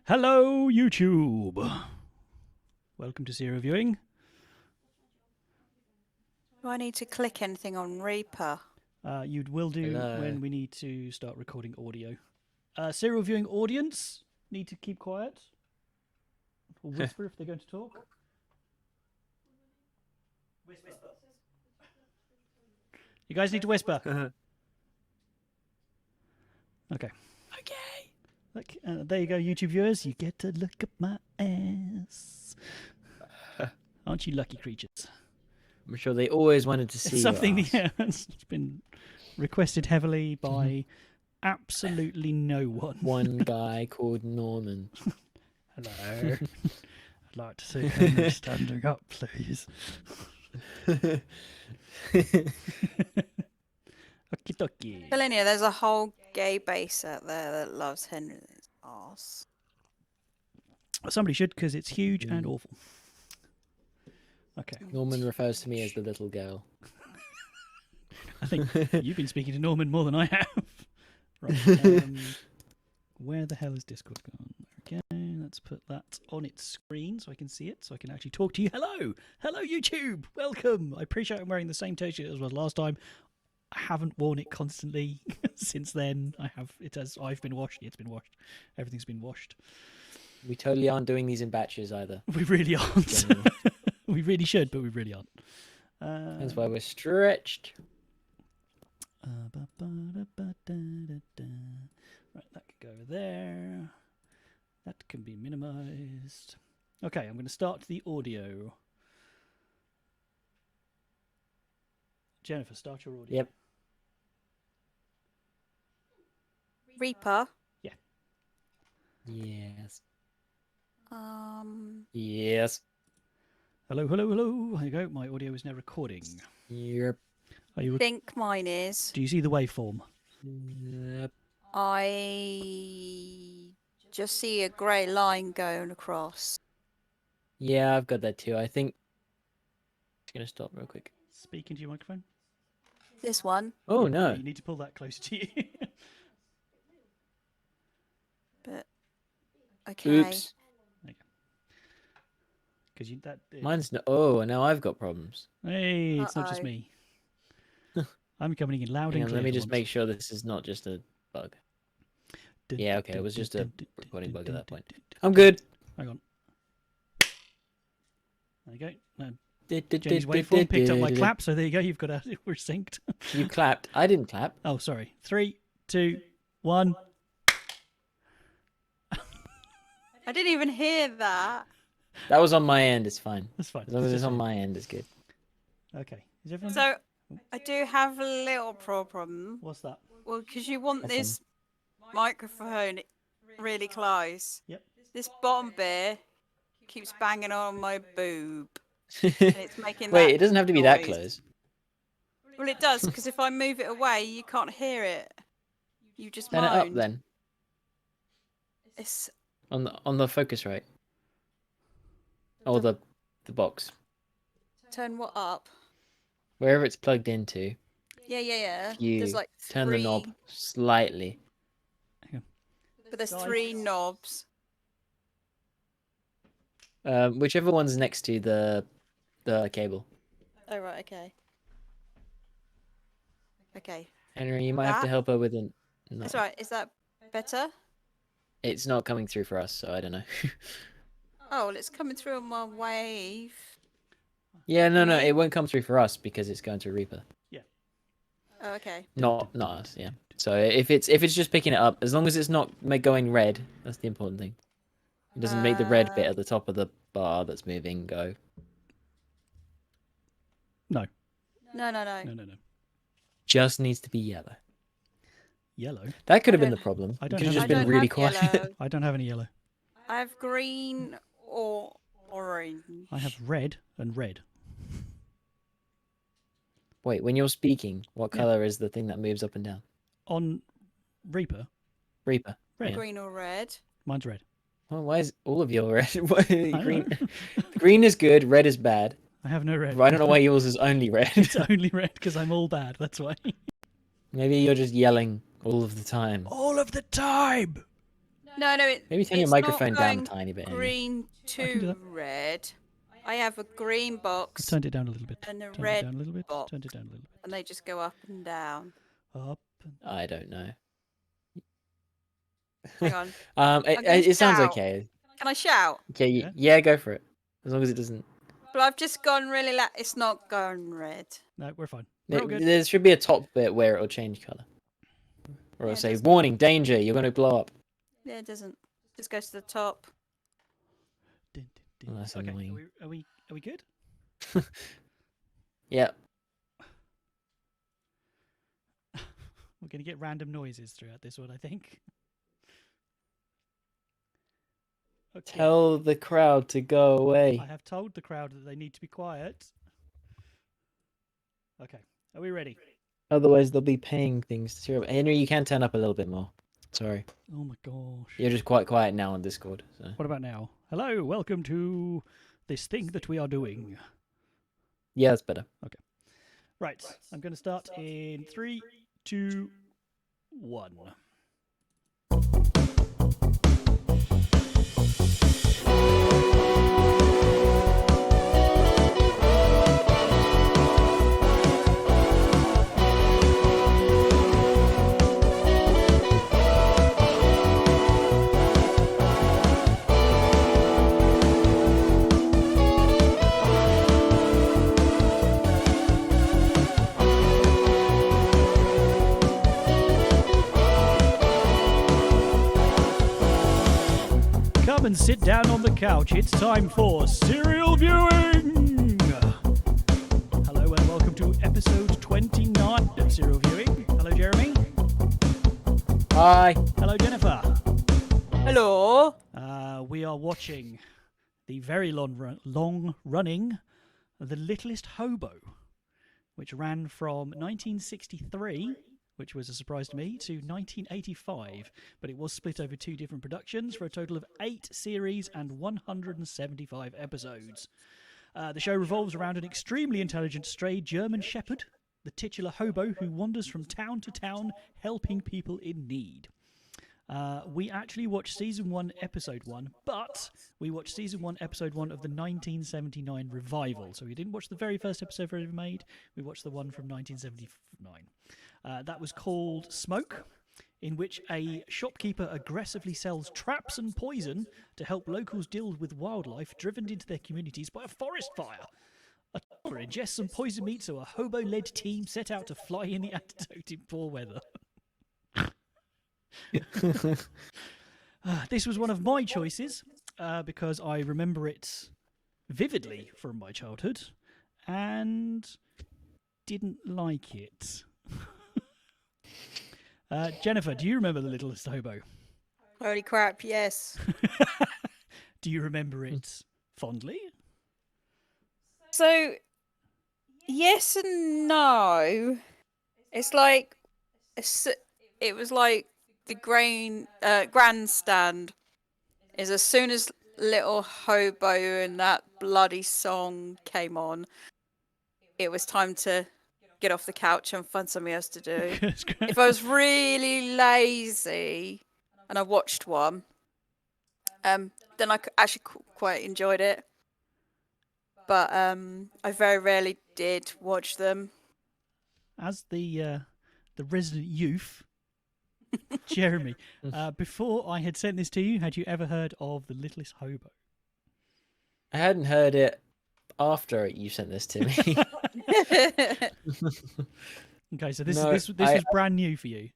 Hello, YouTube. Welcome to Zero Viewing. Do I need to click anything on Reaper? You will do when we need to start recording audio. Serial viewing audience need to keep quiet or whisper if they're going to talk. Whisper. You guys need to whisper. Okay. Okay. Look, there you go, YouTube viewers. You get to look at my ass. Aren't you lucky creatures? I'm sure they always wanted to see It's something. your ass. Yeah, it's been requested heavily by absolutely no one. One guy called Norman. Hello. I'd like to see him standing up, please. Okie dokie. Selenia, there's a whole gay base out there that loves Henry's ass. Somebody should, because it's huge and awful. Okay. Norman refers to me as the little girl. I think you've been speaking to Norman more than I have. Right. Where the hell is Discord gone? Okay, let's put that on its screen so I can see it, so I can actually talk to you. Hello! Hello, YouTube! Welcome! I appreciate I'm wearing the same t-shirt as was last time. I haven't worn it constantly since then. I've been washed. It's been washed. Everything's been washed. We totally aren't doing these in batches either. We really aren't. We really should, but we really aren't. That's why we're stretched. Right, that could go there. That can be minimized. Okay, I'm going to start the audio. Jennifer, start your audio. Yep. Reaper? Yeah. Yes. Um. Yes. Hello, hello, hello. There you go. My audio is now recording. Yep. Are you? I think mine is. Do you see the waveform? Yep. I just see a grey line going across. Yeah, I've got that too. I think. Just gonna stop real quick. Speak into your microphone. This one, Oh Yeah, no. You need to pull that closer to you. but okay. Oops. Because that. Mine's no. Oh, now I've got problems. Hey, it's not just Uh-oh. me. I'm coming in loud Hang and on, clear. let me for just once. make sure this is not just a bug. Yeah, okay, it was just a recording bug at that point. I'm good. Hang on. There you go. No, Jenny's waveform picked up my clap, so there you go. You've got we're synced. You clapped. I didn't clap. Oh, sorry. 3, 2, 1. I didn't even hear that. That was on my end. It's fine. That's fine. As long as it's on my end, it's good. Okay. Is everyone? So I do have a little problem. What's that? Well, because you want That's this microphone really close. Yep. This bottom bit keeps banging on my boob. And Wait, it's making it doesn't have to be that noise. close. Well, it does, because if I move it away, you can't hear it. You just Turn it up moan. then. It's On the focus right. Or the box. turn what up? Wherever it's plugged into, Yeah. you There's like turn three, the knob slightly. but there's Guys. 3 knobs. Whichever one's next to the cable. Oh right, okay. Okay, Henry, you might have to That? help her with it. No, that's right. Is that better? it's not coming through for us, so I don't know. Oh, well, it's coming through on my wave. Yeah, no, it won't come through for us because it's going to Reaper. Oh, okay. Not us, yeah. So if it's just picking it up, as long as it's not going red, that's the important thing. It doesn't make the red bit at the top of the bar that's moving go. No. No. No. Just needs to be yellow. Yellow. That could I have been the don't- problem. I It don't could have have just I been don't really have quiet. yellow. I don't have any yellow. I have green or orange. I have red and red. Wait, when you're speaking, what Yeah. color is the thing that moves up and down? On Reaper, Reaper. red. Green or red. Mine's red. Well, why is all of your red? Why- I green. know. Green is good. Red is bad. I have no red. I don't know why yours is only red. It's only red because I'm all bad. That's why. Maybe you're just yelling all of the time. All of the time. No, Maybe turn your it's microphone not down a going tiny bit. Amy. green I can do to that. red. I have a green I've box turned it down a little bit. and a Turned it red down a little bit. box, Turned it down a little bit. and they just go up and down. Up. And... I don't know. Hang on. It sounds shout. okay. Can I shout? Okay, Yeah. yeah, go for it. As long as it doesn't. But I've just gone really loud. It's not going red. No, we're fine. We're all good. There should be a top bit where it'll change color, or it'll Yeah, it say doesn't. "Warning, danger! You're going to blow up." Yeah, it doesn't. Just goes to the top. Dun, dun, dun. Well, that's Okay, annoying. are we good? Yeah. We're going to get random noises throughout this one, I think. Okay. Tell the crowd to go away. I have told the crowd that they need to be quiet. Okay, are we ready? Otherwise, they'll be paying things to cheer up. Henry, you can turn up a little bit more. Sorry. Oh my gosh. You're just quite quiet now on Discord. So. What about now? Hello, welcome to this thing that we are doing. Yeah, that's better. Right, I'm going to start in 3, 2, 1. Come and sit down on the couch. It's time for serial viewing. Hello and welcome to episode 29 of serial viewing. Hello, Jeremy. Hi. Hello, Jennifer. Hello. We are watching the very long-running The Littlest Hobo, which ran from 1963, which was a surprise to me, to 1985. But it was split over 2 different productions for a total of 8 series and 175 episodes. The show revolves around an extremely intelligent stray German shepherd, the titular hobo who wanders from town to town helping people in need. We actually watched Season 1, Episode 1, but we watched Season 1, Episode 1 of the 1979 revival. So we didn't watch the very first episode ever made, we watched the one from 1979. That was called Smoke, in which a shopkeeper aggressively sells traps and poison to help locals deal with wildlife driven into their communities by a forest fire. A tiger ingests some poison meat, so a hobo-led team set out to fly in the antidote in poor weather. This was one of my choices because I remember it vividly from my childhood and didn't like it. Jennifer, do you remember The Littlest Hobo? Holy crap, yes. Do you remember it fondly? So, yes and no. It's like, it was like the grandstand is as soon as Little Hobo and that bloody song came on, it was time to get off the couch and find something else to do. If I was really lazy and I watched one, then I actually quite enjoyed it. But I very rarely did watch them. As the resident youth, Jeremy, before I had sent this to you, had you ever heard of The Littlest Hobo? I hadn't heard it after you sent this to me. Okay, so this No, was brand new for you.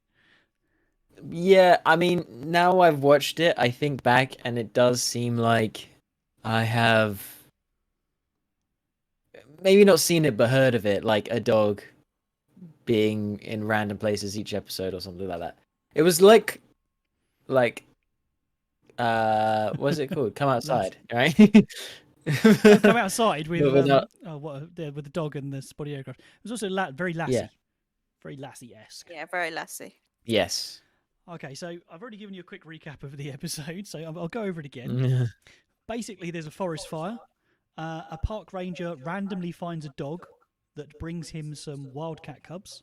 Yeah, I mean, now I've watched it, I think back, and it does seem like I have maybe not seen it, but heard of it, like a dog being in random places each episode or something like that. It was like, what's it called? Come outside, right? Come outside with Without- with the dog and the spotty aircraft. It was also very Lassie, Yeah. very Lassie-esque. Yeah, very lassie. Yes. Okay, so I've already given you a quick recap of the episode, so I'll go over it again. Basically, there's a forest fire. A park ranger randomly finds a dog that brings him some wildcat cubs.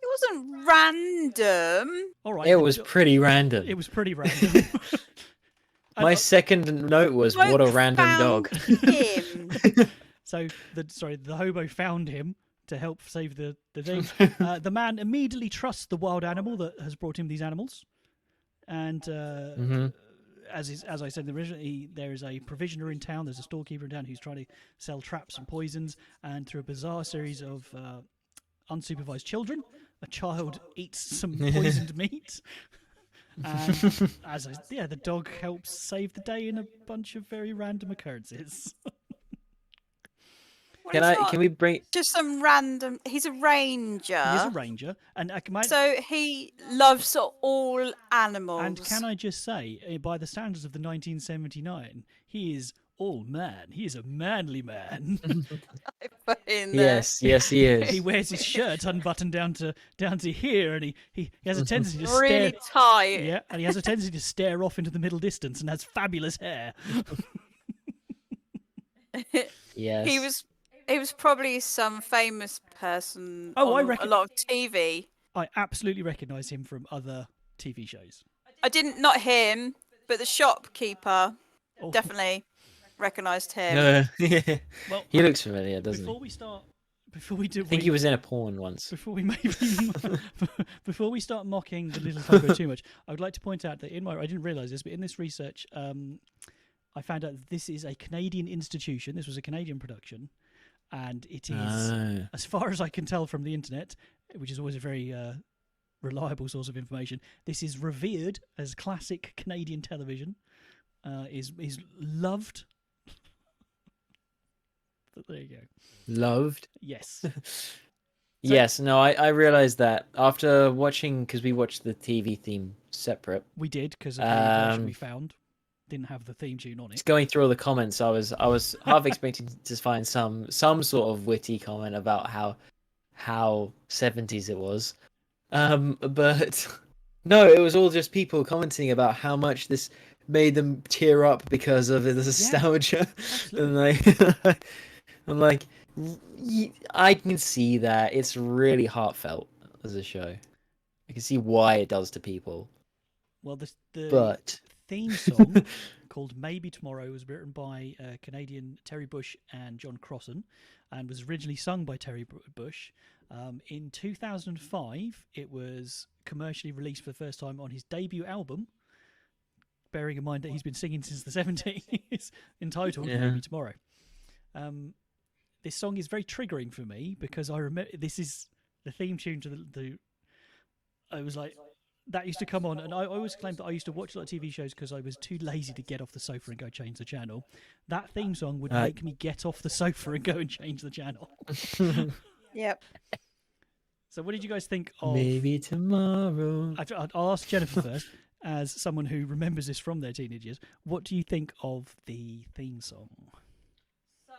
It wasn't random. All right. It was pretty random. It was pretty random. My second note was, what a Bloke random dog. found him. So the hobo found him to help save the thing. The man immediately trusts the wild animal that has brought him these animals, and as I said originally, there is a provisioner in town. There's a storekeeper in town who's trying to sell traps and poisons, and through a bizarre series of unsupervised children, a child eats some poisoned meat. And the dog helps save the day in a bunch of very random occurrences. Can we bring? Just some random. He's a ranger. He is a ranger, and so he loves all animals. And can I just say, by the standards of the 1979, he is all man. He is a manly man. Yes, he is. He wears his shirt unbuttoned down to here, and he has a tendency to really stare. tight. Yeah, and he has a tendency to stare off into the middle distance, and has fabulous hair. Yes. He was probably some famous person I on a lot of TV. I absolutely recognise him from other TV shows. I didn't, not him, but the shopkeeper. Definitely recognised him. Yeah. Well, he looks familiar, doesn't he? Before we do, I think he was in a porn once. Before we start mocking the Littlest Hobo too much, I would like to point out that I didn't realise this, but in this research, I found out that this is a Canadian institution. This was a Canadian production. And it is, as far as I can tell from the internet, which is always a very reliable source of information, this is revered as classic Canadian television, is loved. But there you go. Loved? Yes. Yes, no, I realised that after watching, because we watched the TV theme separate. We did, because of the version we found. Didn't have the theme tune on it. Just going through all the comments, I was half expecting to find some sort of witty comment about how 70s it was, but no, it was all just people commenting about how much this made them tear up because of the nostalgia. And I'm like, I can see that it's really heartfelt as a show. I can see why it does to people. Well, but theme song called Maybe Tomorrow was written by Canadian Terry Bush and John Crossan, and was originally sung by Terry Bush. In 2005, it was commercially released for the first time on his debut album, bearing in mind that he's been singing since the 70s, entitled Maybe Tomorrow. This song is very triggering for me because I remember this is the theme tune to the I was like, that used to come on, and I always claimed that I used to watch a lot of TV shows because I was too lazy to get off the sofa and go change the channel. That theme song would make me get off the sofa and go and change the channel. Yep. So what did you guys think of... Maybe tomorrow. I'll ask Jennifer first, as someone who remembers this from their teenage years. What do you think of the theme song?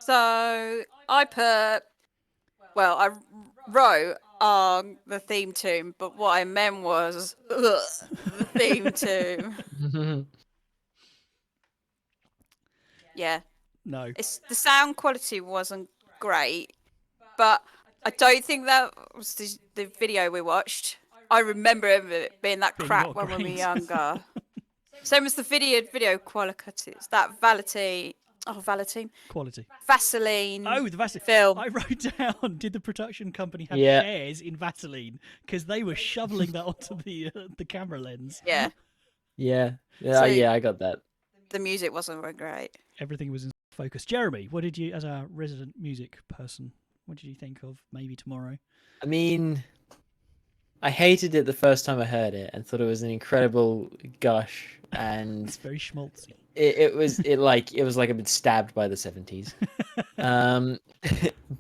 So I wrote the theme tune, but what I meant was the theme tune. Yeah. No. The sound quality wasn't great, but I don't think that was the video we watched. I remember it being that crap when we were younger. Same as the video quality. It's that Valentin. Quality. Vaseline. Oh, the Vaseline film. I wrote down, did the production company have shares in Vaseline? Because they were shoveling that onto the camera lens. Yeah. Yeah. So, I got that. The music wasn't very great. Everything was in focus. Jeremy, what did you, as our resident music person, what did you think of Maybe Tomorrow? I mean, I hated it the first time I heard it and thought it was an incredible gush, and it's very schmaltzy. It was like I'd been stabbed by the 70s.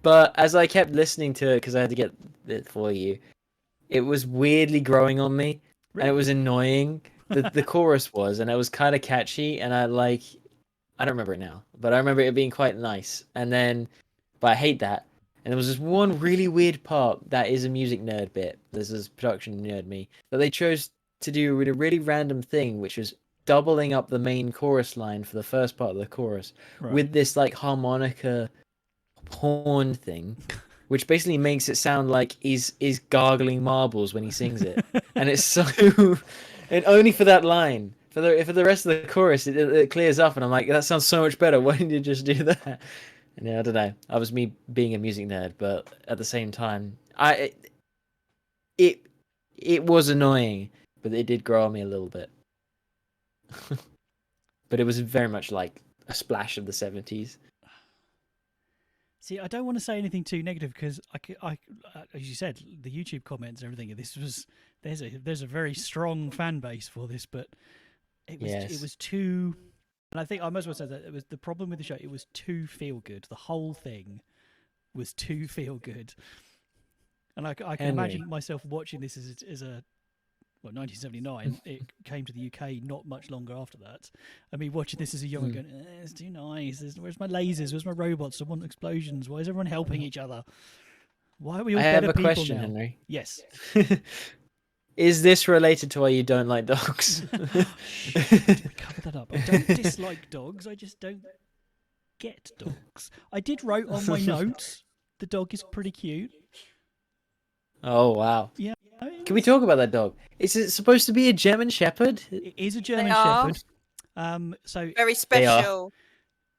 But as I kept listening to it, because I had to get it for you, it was weirdly growing on me, and it was annoying. The chorus was, and it was kind of catchy, and I don't remember it now, but I remember it being quite nice. But I hate that. And there was this one really weird part that is a music nerd bit. This is production nerd me, that they chose to do a really random thing, which was doubling up the main chorus line for the first part of the chorus with this like harmonica horn thing, which basically makes it sound like he's gargling marbles when he sings it, and it's so, and only for that line. For the rest of the chorus, it clears up, and I'm like, that sounds so much better. Why didn't you just do that? And yeah, I don't know. I was me being a music nerd, but at the same time, it was annoying, but it did grow on me a little bit. But it was very much like a splash of the 70s. See, I don't want to say anything too negative because as you said, the YouTube comments and everything. There's a very strong fan base for this, but it was too. And I think I might as well say that it was the problem with the show. It was too feel good. The whole thing was too feel good, and I can imagine myself watching this as a. Well, 1979, it came to the UK not much longer after that. I mean, watching this as a young one going, it's too nice. Where's my lasers? Where's my robots? I want explosions. Why is everyone helping each other? Why are we all better people now? I have a question, Henry. Yes. Is this related to why you don't like dogs? Did we cover that up? I don't dislike dogs. I just don't get dogs. I did write on my notes, the dog is pretty cute. Oh, wow. Yeah. Can we talk about that dog? Is it supposed to be a German Shepherd? It is a German Shepherd. So very special.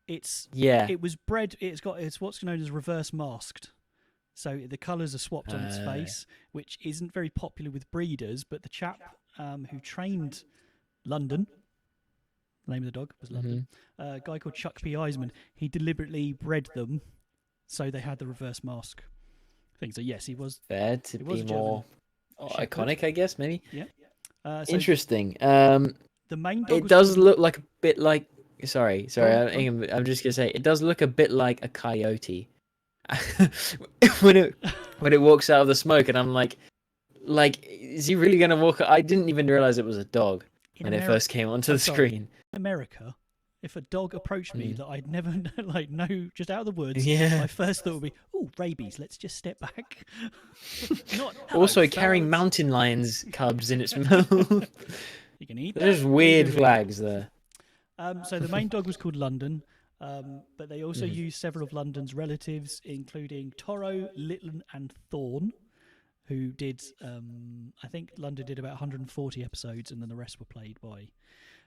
It was bred. It's what's known as reverse masked. So the colours are swapped on its face, which isn't very popular with breeders. But the chap who trained London, the name of the dog was London, a guy called Chuck P. Eisman, he deliberately bred them so they had the reverse mask thing. So yes, he was fair to be more iconic, I guess, maybe. Yeah. So interesting. The main dog. It does look like a bit like. Sorry. I'm just gonna say it does look a bit like a coyote when it walks out of the smoke, and I'm like, is he really gonna walk? I didn't even realize it was a dog when it first came onto the screen. In America, if a dog approached me that I'd never know just out of the woods, my first thought would be, "Oh, rabies. Let's just step back." Not also carrying mountain lions cubs in its mouth. You can eat. There's weird flags there. So the main dog was called London, but they also used several of London's relatives, including Toro, Littlest, and Thorn, who did. I think London did about 140 episodes, and then the rest were played by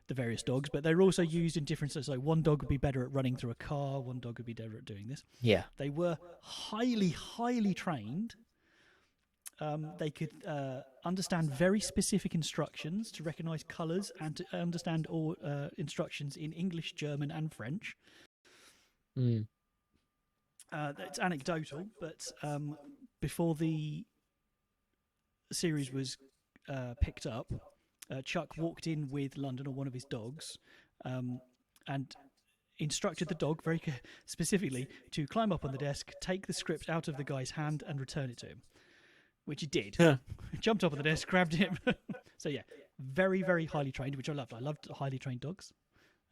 the various dogs, but they were also used in different. So one dog would be better at running through a car, one dog would be better at doing this. Yeah, they were highly trained. They could understand very specific instructions to recognise colours and to understand all instructions in English, German, and French. It's anecdotal, but before the series was picked up, Chuck walked in with London, or one of his dogs, and instructed the dog very specifically to climb up on the desk, take the script out of the guy's hand, and return it to him, which he did. Jumped up on the desk, grabbed him. So yeah, very highly trained, which I loved. I loved highly trained dogs,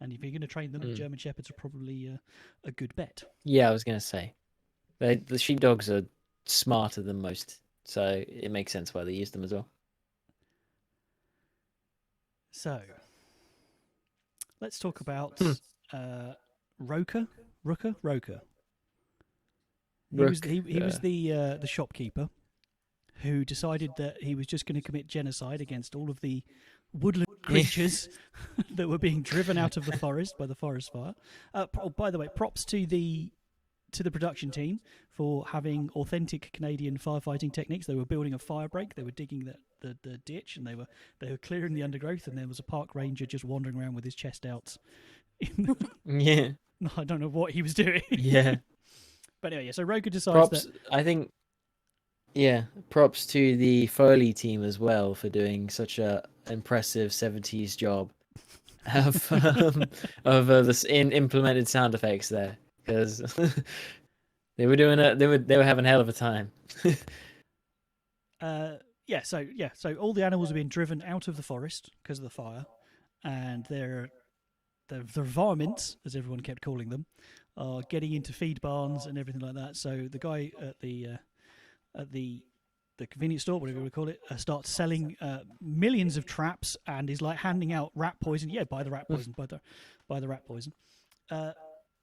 and if you're going to train them, German Shepherds are probably a good bet. Yeah, I was going to say, the sheepdogs are smarter than most, so it makes sense why they use them as well. So, let's talk about Roker. He was the shopkeeper who decided that he was just going to commit genocide against all of the woodland creatures that were being driven out of the forest by the forest fire. By the way, props to the production team for having authentic Canadian firefighting techniques. They were building a fire break. They were digging the ditch, and they were clearing the undergrowth. And there was a park ranger just wandering around with his chest out. Yeah, I don't know what he was doing. Yeah, but anyway, so Roker decides props to the Foley team as well for doing such a impressive 70s job of this implemented sound effects there, because they were doing it. They were having a hell of a time. So all the animals are being driven out of the forest because of the fire, and the varmints, as everyone kept calling them, are getting into feed barns and everything like that. So the guy at the convenience store, whatever we call it, starts selling millions of traps, and is like handing out rat poison. Yeah, buy the rat poison, buy the rat poison.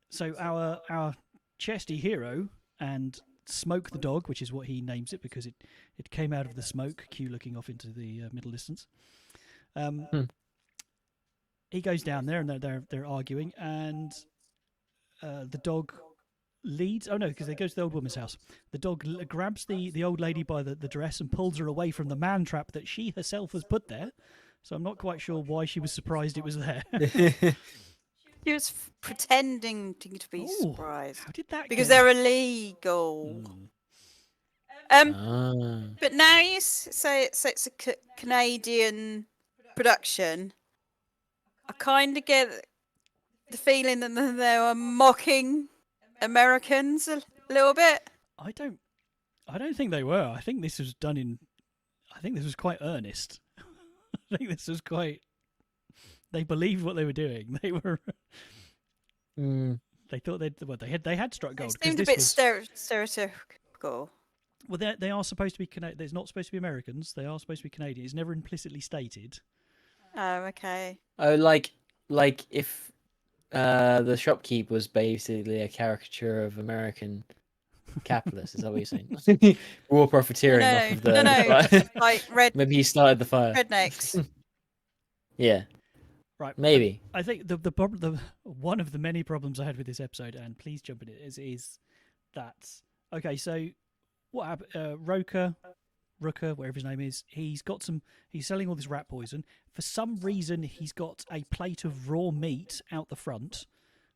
So our chesty hero and Smoke the dog, which is what he names it because it came out of the smoke. Q looking off into the middle distance. He goes down there and they're arguing, and the dog leads. Oh no, because they go to the old woman's house. The dog grabs the old lady by the dress and pulls her away from the man trap that she herself has put there. So I'm not quite sure why she was surprised it was there. She was pretending to be surprised. How did that? Because they're illegal. But now you say it's a Canadian production. I kind of get the feeling that they were mocking Americans a little bit. I don't think they were. I think this was done in. I think this was quite earnest. I think this was quite. They believed what they were doing. They were. They thought they had struck gold. It seemed a bit stereotypical. Well, they are supposed to be Canadian. They're not supposed to be Americans. They are supposed to be Canadian. It's never implicitly stated. Oh, okay. Oh, like if the shopkeep was basically a caricature of American capitalists. Is that what you're saying? Raw profiteering off of the no, like red. Maybe he started the fire. Rednecks. Yeah. Right. Maybe. I think the problem, one of the many problems I had with this episode, and please jump in it, is that okay? So what happened? Rooker, whatever his name is, he's selling all this rat poison. For some reason, he's got a plate of raw meat out the front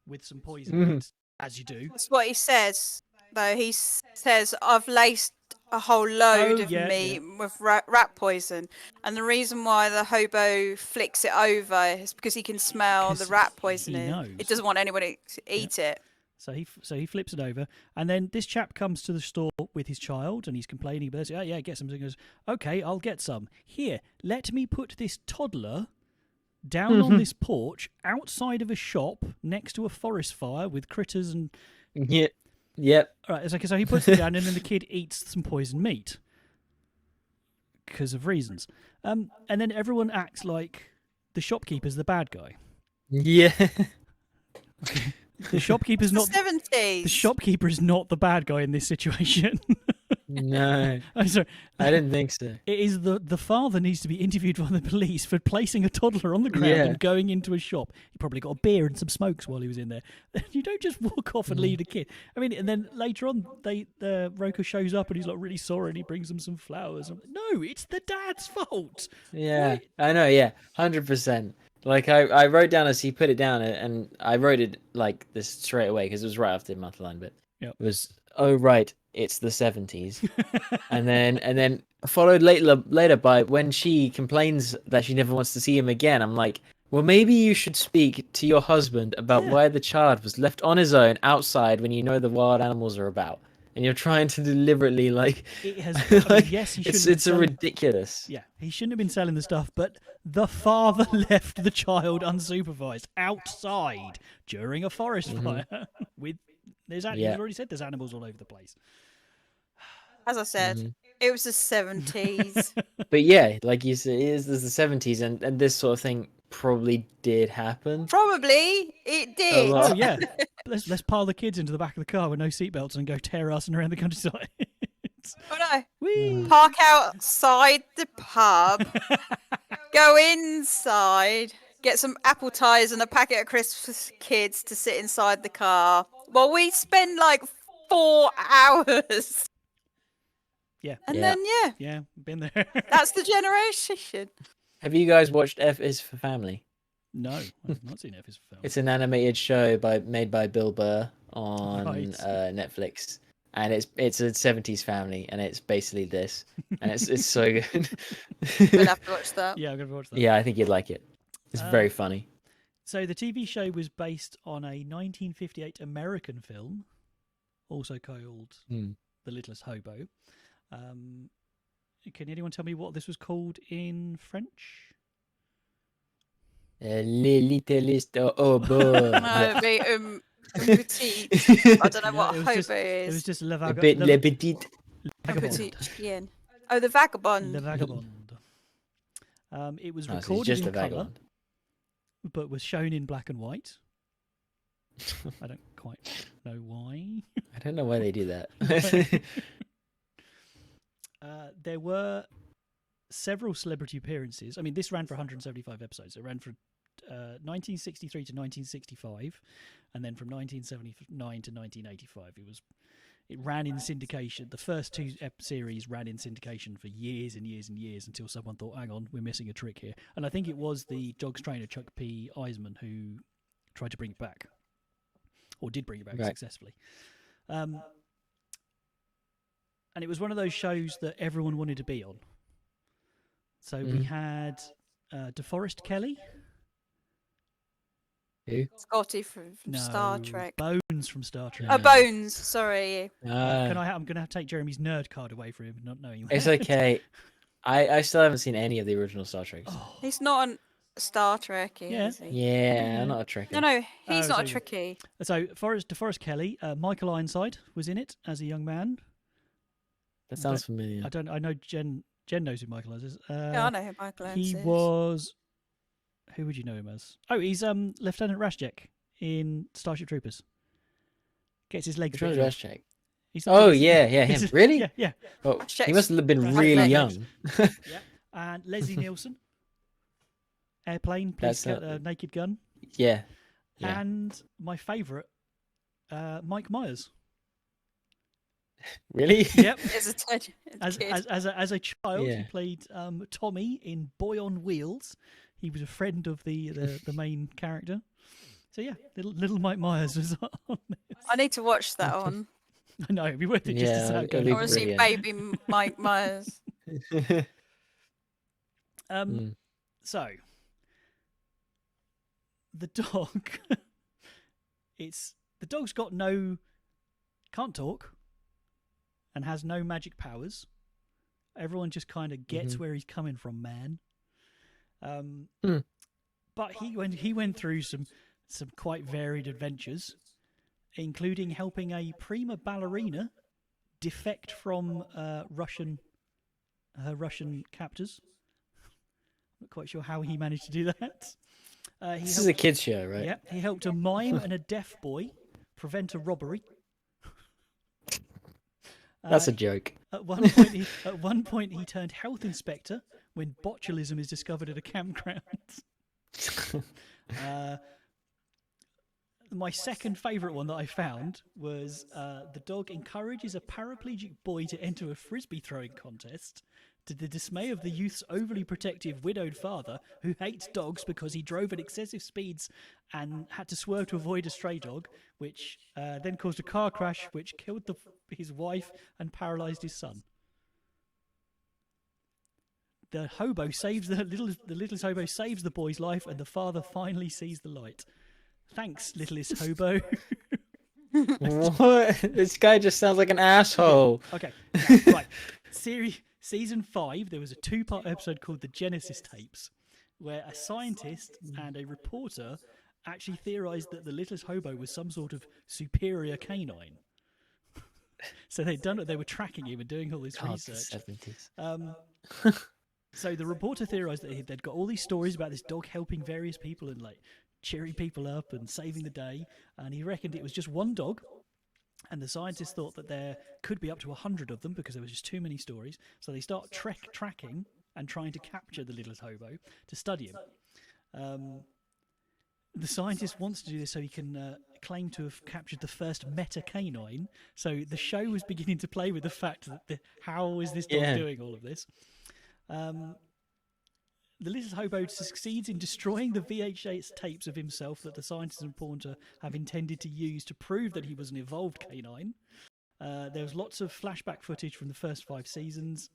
with some poison in it, as you do. That's what he says, though. He says, I've laced a whole load of meat with rat poison. And the reason why the hobo flicks it over is because he can smell the rat poison in it. It doesn't want anybody to eat it. So he flips it over, and then this chap comes to the store with his child, and he's complaining about it. Oh yeah, get some. And he goes, okay, I'll get some. Here, let me put this toddler down on this porch outside of a shop next to a forest fire with critters and. Yep. All right, so he puts it down, and then the kid eats some poisoned meat because of reasons. And then everyone acts like the shopkeeper's the bad guy. Yeah. The shopkeeper's not. 70s. The shopkeeper is not the bad guy in this situation. No. I'm sorry. I didn't think so. It is the father needs to be interviewed by the police for placing a toddler on the ground and going into a shop. He probably got a beer and some smokes while he was in there. You don't just walk off and leave the kid. I mean, and then later on, Roker shows up and he's like really sorry and he brings them some flowers. No, it's the dad's fault. Yeah, Right. I know. Yeah, 100%. Like I wrote down as he put it down, and I wrote it like this straight away because it was right after the Motherline bit. Yep. It was right. It's the 70s, and then followed later by when she complains that she never wants to see him again. I'm like, well, maybe you should speak to your husband about why the child was left on his own outside when you know the wild animals are about. And you're trying to deliberately It has. like, yes, he shouldn't. it's a ridiculous. Yeah, he shouldn't have been selling the stuff, but the father left the child unsupervised outside during a forest fire with. He's already said there's animals all over the place. As I said, it was the 70s. But yeah, like you said, there's the 70s, and this sort of thing probably did happen. Probably it did. Oh yeah, let's pile the kids into the back of the car with no seatbelts and go tear assing around the countryside. Oh no! Whee! Park outside the pub. Go inside. Get some apple ties and a packet of crisps for kids to sit inside the car. Well, we spend like 4 hours. Yeah. And then Yeah, been there. that's the generation. Have you guys watched F is for Family? No, I've not seen F is for Family. It's an animated show made by Bill Burr on Right. Netflix, and it's a 70s family, and it's basically this, and it's so good. We'll have to watch that. Yeah, I'm gonna watch that. Yeah, I think you'd like it. It's very funny. So the TV show was based on a 1958 American film, also called The Littlest Hobo. Can anyone tell me what this was called in French? Le Littlest Hobo. No, it'd be petit. I don't know what a hobo It was is. just Le Le Petit. Petit chien. Oh, the vagabond. Le Vagabond. It was Oh, so it's recorded just in a colour, vagabond. but was shown in black and white. I don't quite know why. I don't know why they do that. There were several celebrity appearances. I mean, this ran for 175 episodes. It ran from 1963 to 1965, and then from 1979 to 1985. It ran in syndication. The first two series ran in syndication for years and years and years until someone thought, hang on, we're missing a trick here. And I think it was the dog's trainer, Chuck P. Eisman, who tried to bring it back, or did bring it back successfully. And it was one of those shows that everyone wanted to be on. So we had DeForest Kelley. Who? Scotty from Star No, Trek. Bones from Star Trek. Oh, Bones. Sorry. I'm going to have to take Jeremy's nerd card away from him, not knowing that. It's okay. I still haven't seen any of the original Star Treks. Oh. He's not on Star Trek, is he? Yeah, I'm not a Trekkie. No, he's not a so- Trekkie. So DeForest Kelley, Michael Ironside was in it as a young man. That sounds familiar. I know Jen knows who Michael Ironside is. Yeah, I know who Michael Ironside He is. was. Who would you know him as? Oh, he's Lieutenant Rashjek in Starship Troopers. Gets his legs. Which one's ripped Rash off. Check? He's Yeah, him. he's- Really? Yeah. Oh, Rash he Check's must have been Rash really Check. young. Yeah. And Leslie Nielsen. Airplane, That's Naked Gun. Yeah. And my favourite, Mike Myers. Really? Yep. As a kid. As a child, Yeah. he played Tommy in Boy on Wheels. He was a friend of the main character. So yeah, little Mike Myers was on this. I need to watch that on. I know, it'd be worth it just to Yeah, see how it it'd goes. be I want to see brilliant. baby Mike Myers. Mm. So the dog, the dog's got can't talk, and has no magic powers. Everyone just kind of gets where he's coming from, man. But he went through some quite varied adventures, including helping a prima ballerina defect from her Russian captors. Not quite sure how he managed to do that. This is a kids show, right? Yeah, he helped a mime and a deaf boy prevent a robbery. That's a joke. At one point, he turned health inspector when botulism is discovered at a campground. My second favourite one that I found was the dog encourages a paraplegic boy to enter a frisbee throwing contest, to the dismay of the youth's overly protective widowed father, who hates dogs because he drove at excessive speeds and had to swerve to avoid a stray dog, which then caused a car crash which killed his wife and paralysed his son. The littlest hobo saves the boy's life, and the father finally sees the light. Thanks, littlest hobo. What? This guy just sounds like an asshole. Okay, now, right. Season 5, there was a 2-part episode called The Genesis Tapes, where a scientist and a reporter actually theorized that the littlest hobo was some sort of superior canine. So they were tracking him and doing all this God, the research. 70s. So the reporter theorized that they'd got all these stories about this dog helping various people and like cheering people up and saving the day, and he reckoned it was just one dog. And the scientists thought that there could be up to 100 of them because there was just too many stories. So they start tracking and trying to capture the littlest hobo to study him. The scientist wants to do this so he can claim to have captured the first meta canine. So the show was beginning to play with the fact that how is this dog doing all of this? The little hobo succeeds in destroying the VHS tapes of himself that the scientist and reporter have intended to use to prove that he was an evolved canine. There was lots of flashback footage from the first 5 seasons,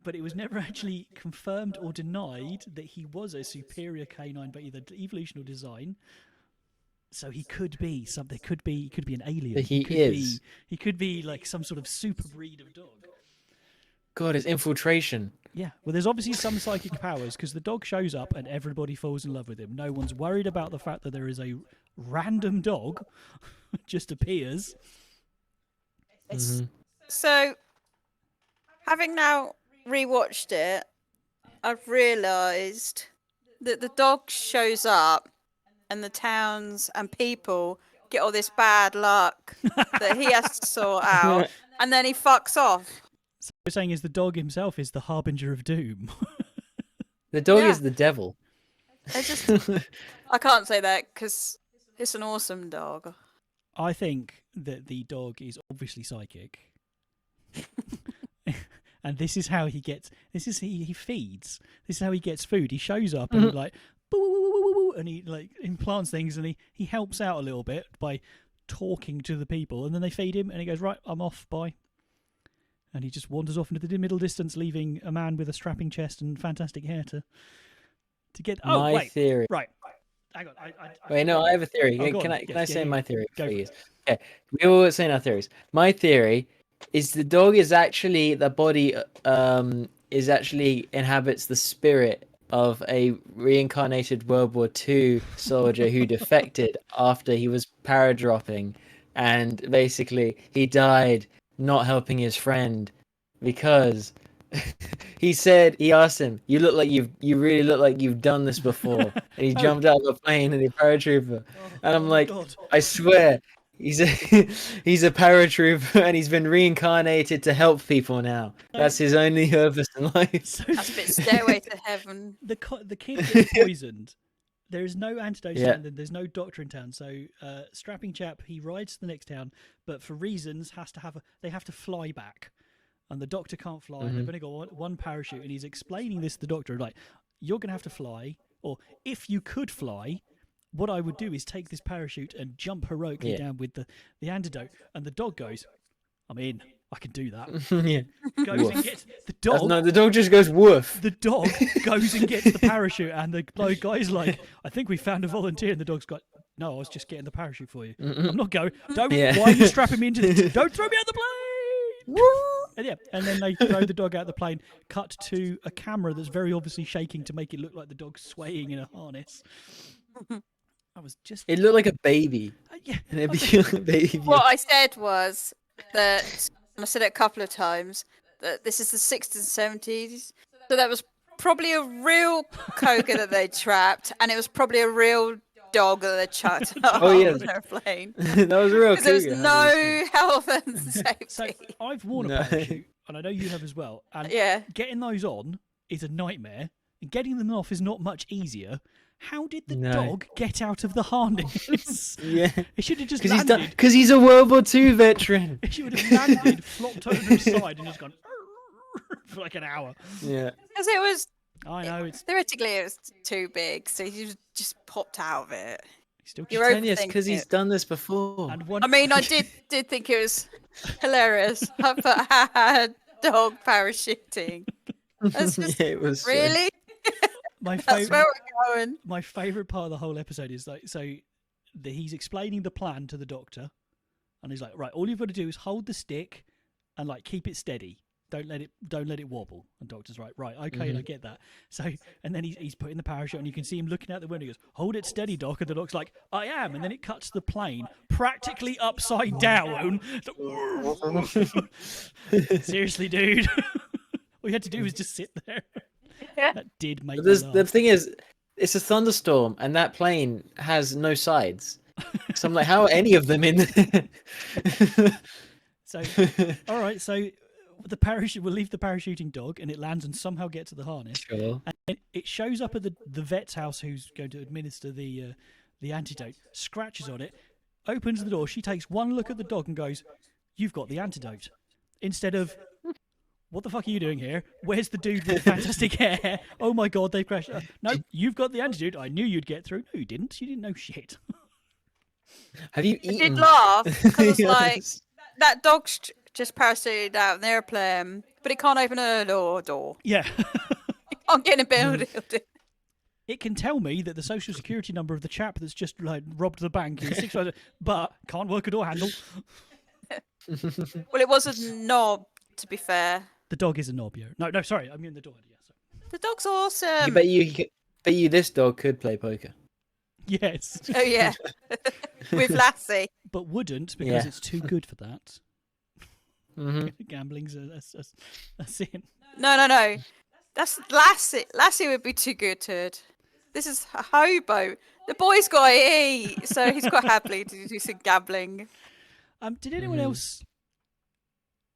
but it was never actually confirmed or denied that he was a superior canine by either evolution or design. So he could be something. He could be an alien. But he is. He could be like some sort of super breed of dog. God, it's infiltration. Yeah, well, there's obviously some psychic powers because the dog shows up and everybody falls in love with him. No one's worried about the fact that there is a random dog just appears. So, having now rewatched it, I've realised that the dog shows up and the towns and people get all this bad luck that he has to sort out, and then he fucks off. So what you're saying is the dog himself is the harbinger of doom. The dog Yeah. is the devil. I can't say that because it's an awesome dog. I think that the dog is obviously psychic. And this is how he gets. He feeds. This is how he gets food. He shows up and he like, boo, boo, boo, boo, boo, and he like implants things, and he helps out a little bit by talking to the people, and then they feed him, and he goes, right, I'm off, bye. And he just wanders off into the middle distance, leaving a man with a strapping chest and fantastic hair to get. Oh, My wait, theory. right. Hang on. Wait, no, I have a theory. Oh, go Can on. I Yes, say my theory, Go for please? it. Okay, we all saying our theories. My theory is the dog is actually the body is actually inhabits the spirit of a reincarnated World War II soldier who defected after he was paradropping, and basically he died not helping his friend because he asked him, you really look like you've done this before, and he jumped out of a plane and the paratrooper, and I'm like, God. I swear he's a he's a paratrooper and he's been reincarnated to help people now. That's his only purpose in life. So That's a bit Stairway to Heaven. the kid gets poisoned. There is no antidote Yeah. and there's no doctor in town. So strapping chap, he rides to the next town, but for reasons they have to fly back, and the doctor can't fly. And they've only got one parachute, and he's explaining this to the doctor like, you're gonna have to fly, or if you could fly, what I would do is take this parachute and jump heroically down with the antidote. And the dog goes, I'm in. I can do that. Yeah. Goes Woof. and gets the dog. No, the dog just goes woof. The dog goes and gets the parachute, and the guy's like, I think we found a volunteer. And the dog's got, no, I was just getting the parachute for you. I'm not going. Don't. Yeah. Why are you strapping me into this? Don't throw me out the plane. And then they throw the dog out the plane. Cut to a camera that's very obviously shaking to make it look like the dog's swaying in a harness. I was just. It looked like a baby. Yeah. And it'd be a baby. What I said was that, and I said it a couple of times, that this is the 60s and 70s. So that was probably a real cougar that they trapped, and it was probably a real dog that they chucked out Oh, yeah. of an airplane. That was a real Because there was cougar. no health and safety. So I've worn No. a parachute, and I know you have as well. And Yeah. getting those on is a nightmare, and getting them off is not much easier. How did the No. dog get out of the harness? Yeah. It should have just Because landed. he's a World War II veteran. It should have landed, flopped over his side, and just gone for like an hour. Yeah. Because it was, I know it's theoretically, it was too big, so he just popped out of it. still. You're Yes, overthinking because he's it. done this before. And one, I mean, I did think it was hilarious. I put dog parachuting. That's just Yeah, it was really. my That's where favorite. we're going. My favorite part of the whole episode is like he's explaining the plan to the doctor, and he's like, right, all you've got to do is hold the stick and like keep it steady. Don't let it wobble. And doctor's right, okay, and I get that. So, and then he's putting the parachute, and you can see him looking out the window. He goes, hold it steady, doc. And the doc's like, I am. And then it cuts the plane practically upside down. Seriously, dude. All you had to do was just sit there. That did make me laugh. The thing is, it's a thunderstorm, and that plane has no sides. So I'm like, how are any of them in there? So, all right, so the parachute will leave the parachuting dog, and it lands and somehow gets to the harness. Sure. And it shows up at the vet's house who's going to administer the antidote, scratches on it, opens the door. She takes one look at the dog and goes, "You've got the antidote." Instead of, "What the fuck are you doing here? Where's the dude with the fantastic hair? Oh my god, they've crashed." No, you've got the antidote. I knew you'd get through. No, you didn't. You didn't know shit. Have you I eaten? did laugh because it's like Yes. that dog's just parachuted out an airplane, but it can't open a door. Yeah. It can't get in a building. It can tell me that the social security number of the chap that's just like robbed the bank is 6, but can't work a door handle. Well, it was a knob, to be fair. The dog is a knob, yeah. No, sorry, I mean the door. Yeah, sorry. The dog's I awesome. bet you this dog could play poker. Yes, Oh yeah, with Lassie. but wouldn't because Yeah. it's too good for that. Hmm Gambling's a sin. No. That's Lassie. Lassie would be too good to it. This is a hobo. The boy's got to eat, so he's quite happily to do some gambling. Did anyone else?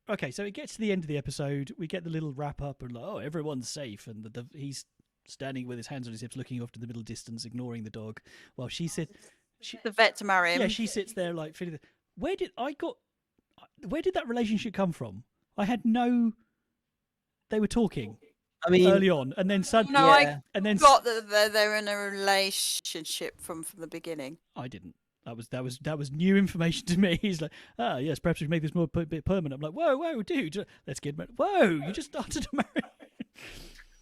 Okay, so it gets to the end of the episode. We get the little wrap up, and like, oh, everyone's safe, and he's standing with his hands on his hips, looking off to the middle distance, ignoring the dog, while she sits. The vet to marry him. Yeah, she sits there like feeling. Where did that relationship come from? I had no. They were talking. I mean, early on, and then suddenly, No, I and then got that they're in a relationship from the beginning. I didn't. That was new information to me. He's like, yes, perhaps we should make this more bit permanent. I'm like, whoa, dude, let's get married. Whoa, you just started to marry.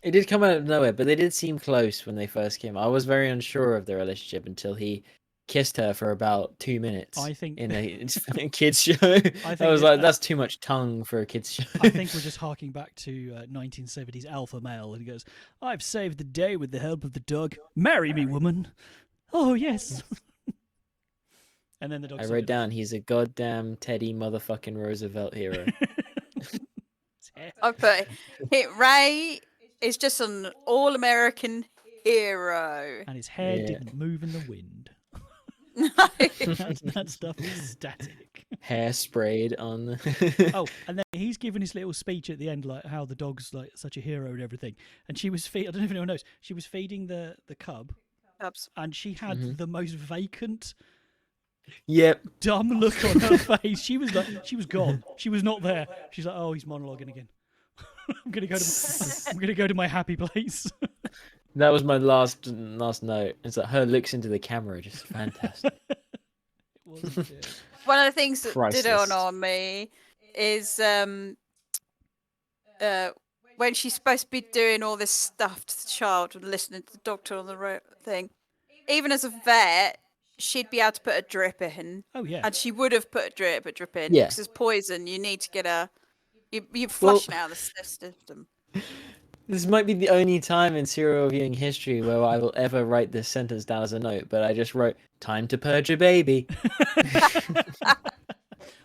It did come out of nowhere, but they did seem close when they first came. I was very unsure of their relationship until he kissed her for about 2 minutes. I think in a kids show. I was like, that's too much tongue for a kids show. I think we're just harking back to 1970s alpha male, and he goes, "I've saved the day with the help of the dog. Marry me, woman." Oh yes. And then the dog. I wrote down, he's a goddamn Teddy motherfucking Roosevelt hero. I put Ray is just an all-American hero, and his hair didn't move in the wind. that stuff is static. Hair sprayed on. Oh, and then he's given his little speech at the end, like how the dog's like such a hero and everything. And she was I don't know if anyone knows. She was feeding the cub, and she had the most vacant. Yep. Dumb look on her face. She was gone. She was not there. She's like, oh, he's monologuing again. I'm gonna go to my happy place. That was my last note. It's like her looks into the camera, just fantastic. One of the things that did it on me is when she's supposed to be doing all this stuff to the child and listening to the doctor on the thing. Even as a vet, she'd be able to put a drip in. Oh yeah. And she would have put a drip in. Yeah. Because it's poison. You need to get you're flushing out of the system. This might be the only time in serial viewing history where I will ever write this sentence down as a note, but I just wrote, "Time to purge a baby."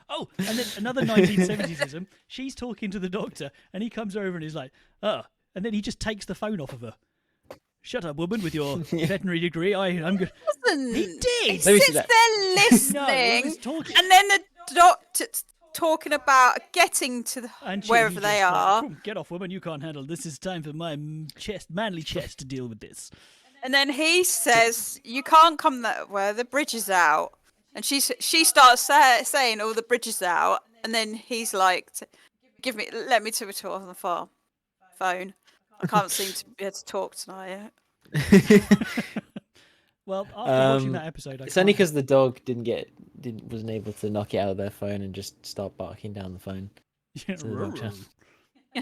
Oh, and then another 1970s-ism. She's talking to the doctor, and he comes over and he's like, "Oh," and then he just takes the phone off of her. "Shut up, woman, with your veterinary degree. I'm good." He did. He sits there listening, and then the doctor's talking about getting to wherever they are. "Get off, woman! You can't handle this. Is time for my manly chest to deal with this." And then he says, "You can't come that way. The bridge is out." And she starts saying, "Oh, the bridge is out." And then he's like, "Let me to it on the phone. I can't seem to be able to talk tonight." Well, after watching that episode, it's only because the dog wasn't able to knock it out of their phone and just start barking down the phone.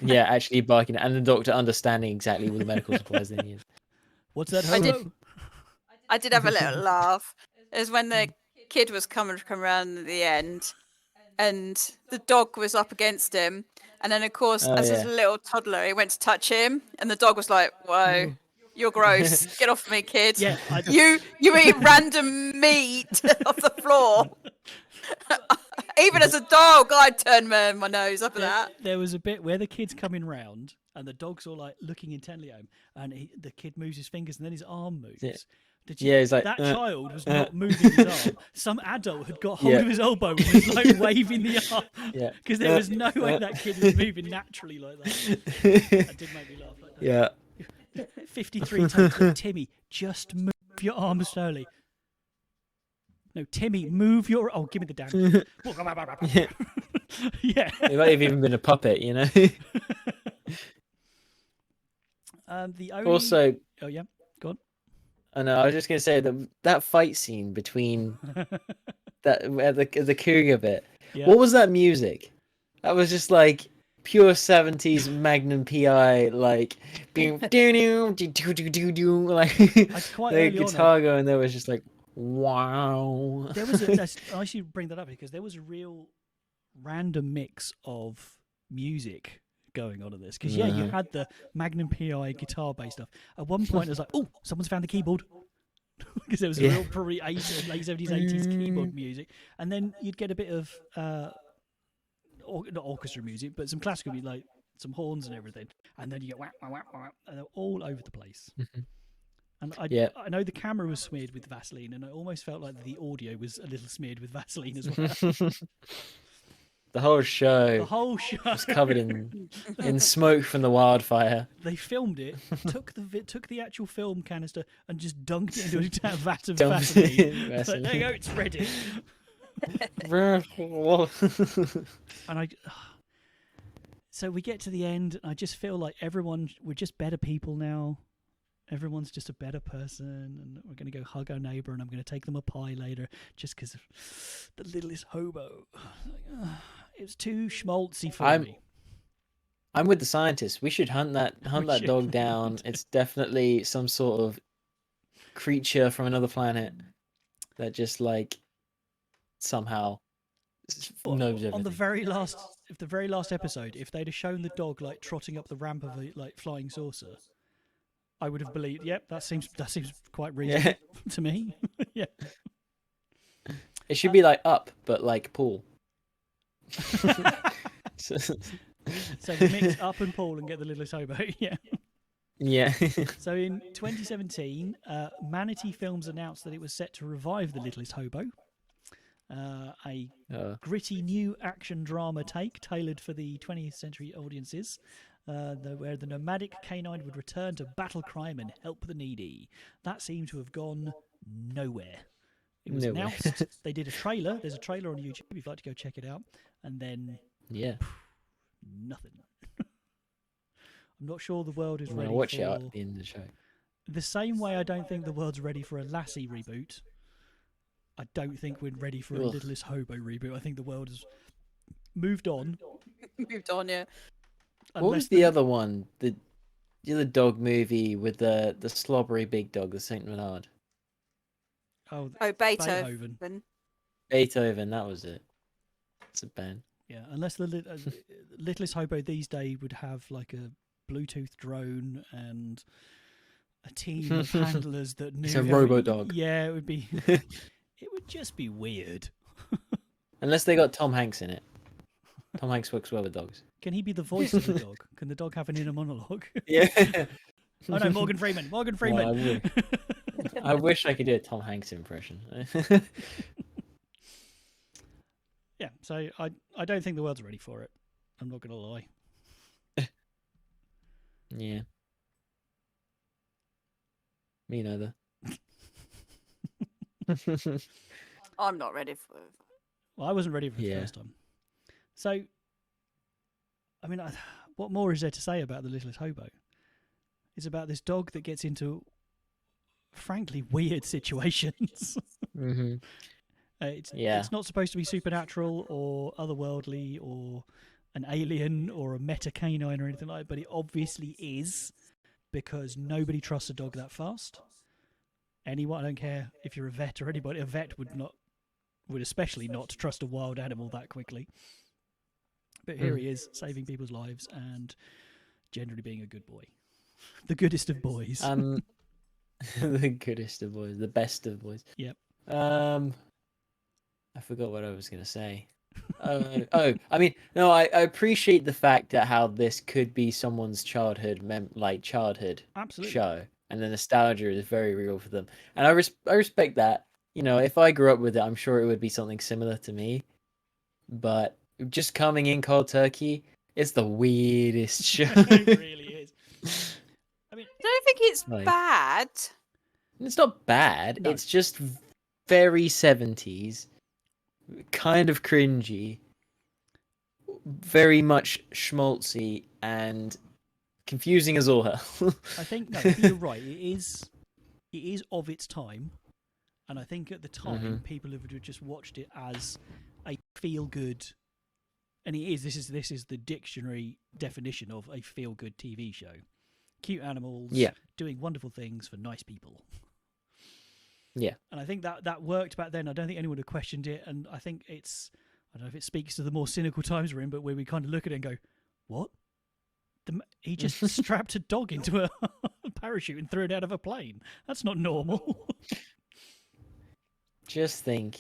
Yeah, actually barking, and the doctor understanding exactly all the medical supplies they need. What's that? Hobo? I did have a little laugh. It was when the kid was come around at the end, and the dog was up against him, and then of course, as a little toddler, he went to touch him, and the dog was like, "Whoa. You're gross. Get off me, kid. Yeah, you eat random meat off the floor." Even as a dog, I'd turn my nose up at that. There was a bit where the kid's coming round and the dog's all like looking intently at him, and the kid moves his fingers and then his arm moves. Yeah. He's like, that child was not moving his arm. Some adult had got hold of his elbow and was like waving the arm. Yeah. Because there was no way that kid was moving naturally like that. That did make me laugh like that. Yeah. 53 times. Like, "Timmy, just move your arm slowly." "No, Timmy, move your... Oh, give me the damn... Yeah. It might have even been a puppet, you know? Also... Oh, yeah. Go on. I know, I was just going to say that fight scene between... the cougar bit. Yeah. What was that music? That was just like... pure 70s Magnum PI, like being like the guitar going there was just like wow. There was I should bring that up because there was a real random mix of music going on in this because you had the Magnum PI guitar bass stuff. At one point it was like, "Oh, someone's found the keyboard." Because there was a real probably late 70s 80s keyboard music, and then you'd get a bit of not orchestra music, but some classical music, like some horns and everything. And then you get whack, whack, whack, whack, and they're all over the place. And Yeah. I know the camera was smeared with Vaseline, and I almost felt like the audio was a little smeared with Vaseline as well. The whole show The whole show was covered in smoke from the wildfire. They filmed it, took the actual film canister, and just dunked it into a vat of Dumped it in Vaseline. It's like, there you go, it's ready. And so we get to the end, and I just feel like we're just better people now. Everyone's just a better person, and we're going to go hug our neighbour, and I'm going to take them a pie later, just because of the littlest hobo. It was too schmaltzy for me. I'm with the scientists. We should hunt that should. dog down. It's definitely some sort of creature from another planet that just like somehow knows everything. On the very last episode, if they'd have shown the dog like trotting up the ramp of a like flying saucer, I would have believed. Yep, that seems quite reasonable to me. Yeah, it should be like Up, but like Pool. So mix Up and Paul and get the littlest hobo. Yeah. Yeah. So in 2017, Manatee Films announced that it was set to revive the littlest hobo. A gritty new action drama take tailored for the 20th century audiences, where the nomadic canine would return to battle crime and help the needy. That seemed to have gone nowhere. It was announced. They did a trailer. There's a trailer on YouTube if you'd like to go check it out. And then nothing. I'm not sure the world is ready I'll watch for... it at the end of the show. The same way I don't think the world's ready for a Lassie reboot, I don't think we're ready for a Littlest Hobo reboot. I think the world has moved on. Moved on, yeah. What was the other one? The other dog movie with the slobbery big dog, the Saint Bernard. Oh, Beethoven. Beethoven, that was it. It's a band. Yeah, unless the Littlest Hobo these days would have like a Bluetooth drone and a team of handlers that knew. It's a robo dog. Yeah, it would be. It would just be weird. Unless they got Tom Hanks in it. Tom Hanks works well with dogs. Can he be the voice of the dog? Can the dog have an inner monologue? Yeah. Oh no, Morgan Freeman. Morgan Freeman. Well, I wish I could do a Tom Hanks impression. Yeah, so I don't think the world's ready for it. I'm not going to lie. Yeah. Me neither. I'm not ready for it. Well, I wasn't ready for the first time. So, I mean, what more is there to say about the Littlest Hobo? It's about this dog that gets into, frankly, weird situations. Mm-hmm. It's not supposed to be supernatural or otherworldly or an alien or a meta canine or anything like that, but it obviously is, because nobody trusts a dog that fast. Anyone, I don't care if you're a vet or anybody, a vet would especially not trust a wild animal that quickly. But here he is, saving people's lives and generally being a good boy. The goodest of boys. The goodest of boys, the best of boys. Yep. I forgot what I was going to say. I appreciate the fact that how this could be someone's childhood Absolutely. show, and the nostalgia is very real for them, and I respect that. You know, if I grew up with it, I'm sure it would be something similar to me. But just coming in cold turkey, it's the weirdest show. It really is. I mean, I don't think it's bad. It's not bad. No. It's just very 70s, kind of cringy, very much schmaltzy, and confusing as all hell. I think you're right. It is of its time, and I think at the time people have just watched it as a feel-good, and it is. This is the dictionary definition of a feel-good TV show. Cute animals, doing wonderful things for nice people. Yeah, and I think that worked back then. I don't think anyone would have questioned it, and I think I don't know if it speaks to the more cynical times we're in, but where we kind of look at it and go, "What? He just strapped a dog into a parachute and threw it out of a plane. That's not normal." Just think,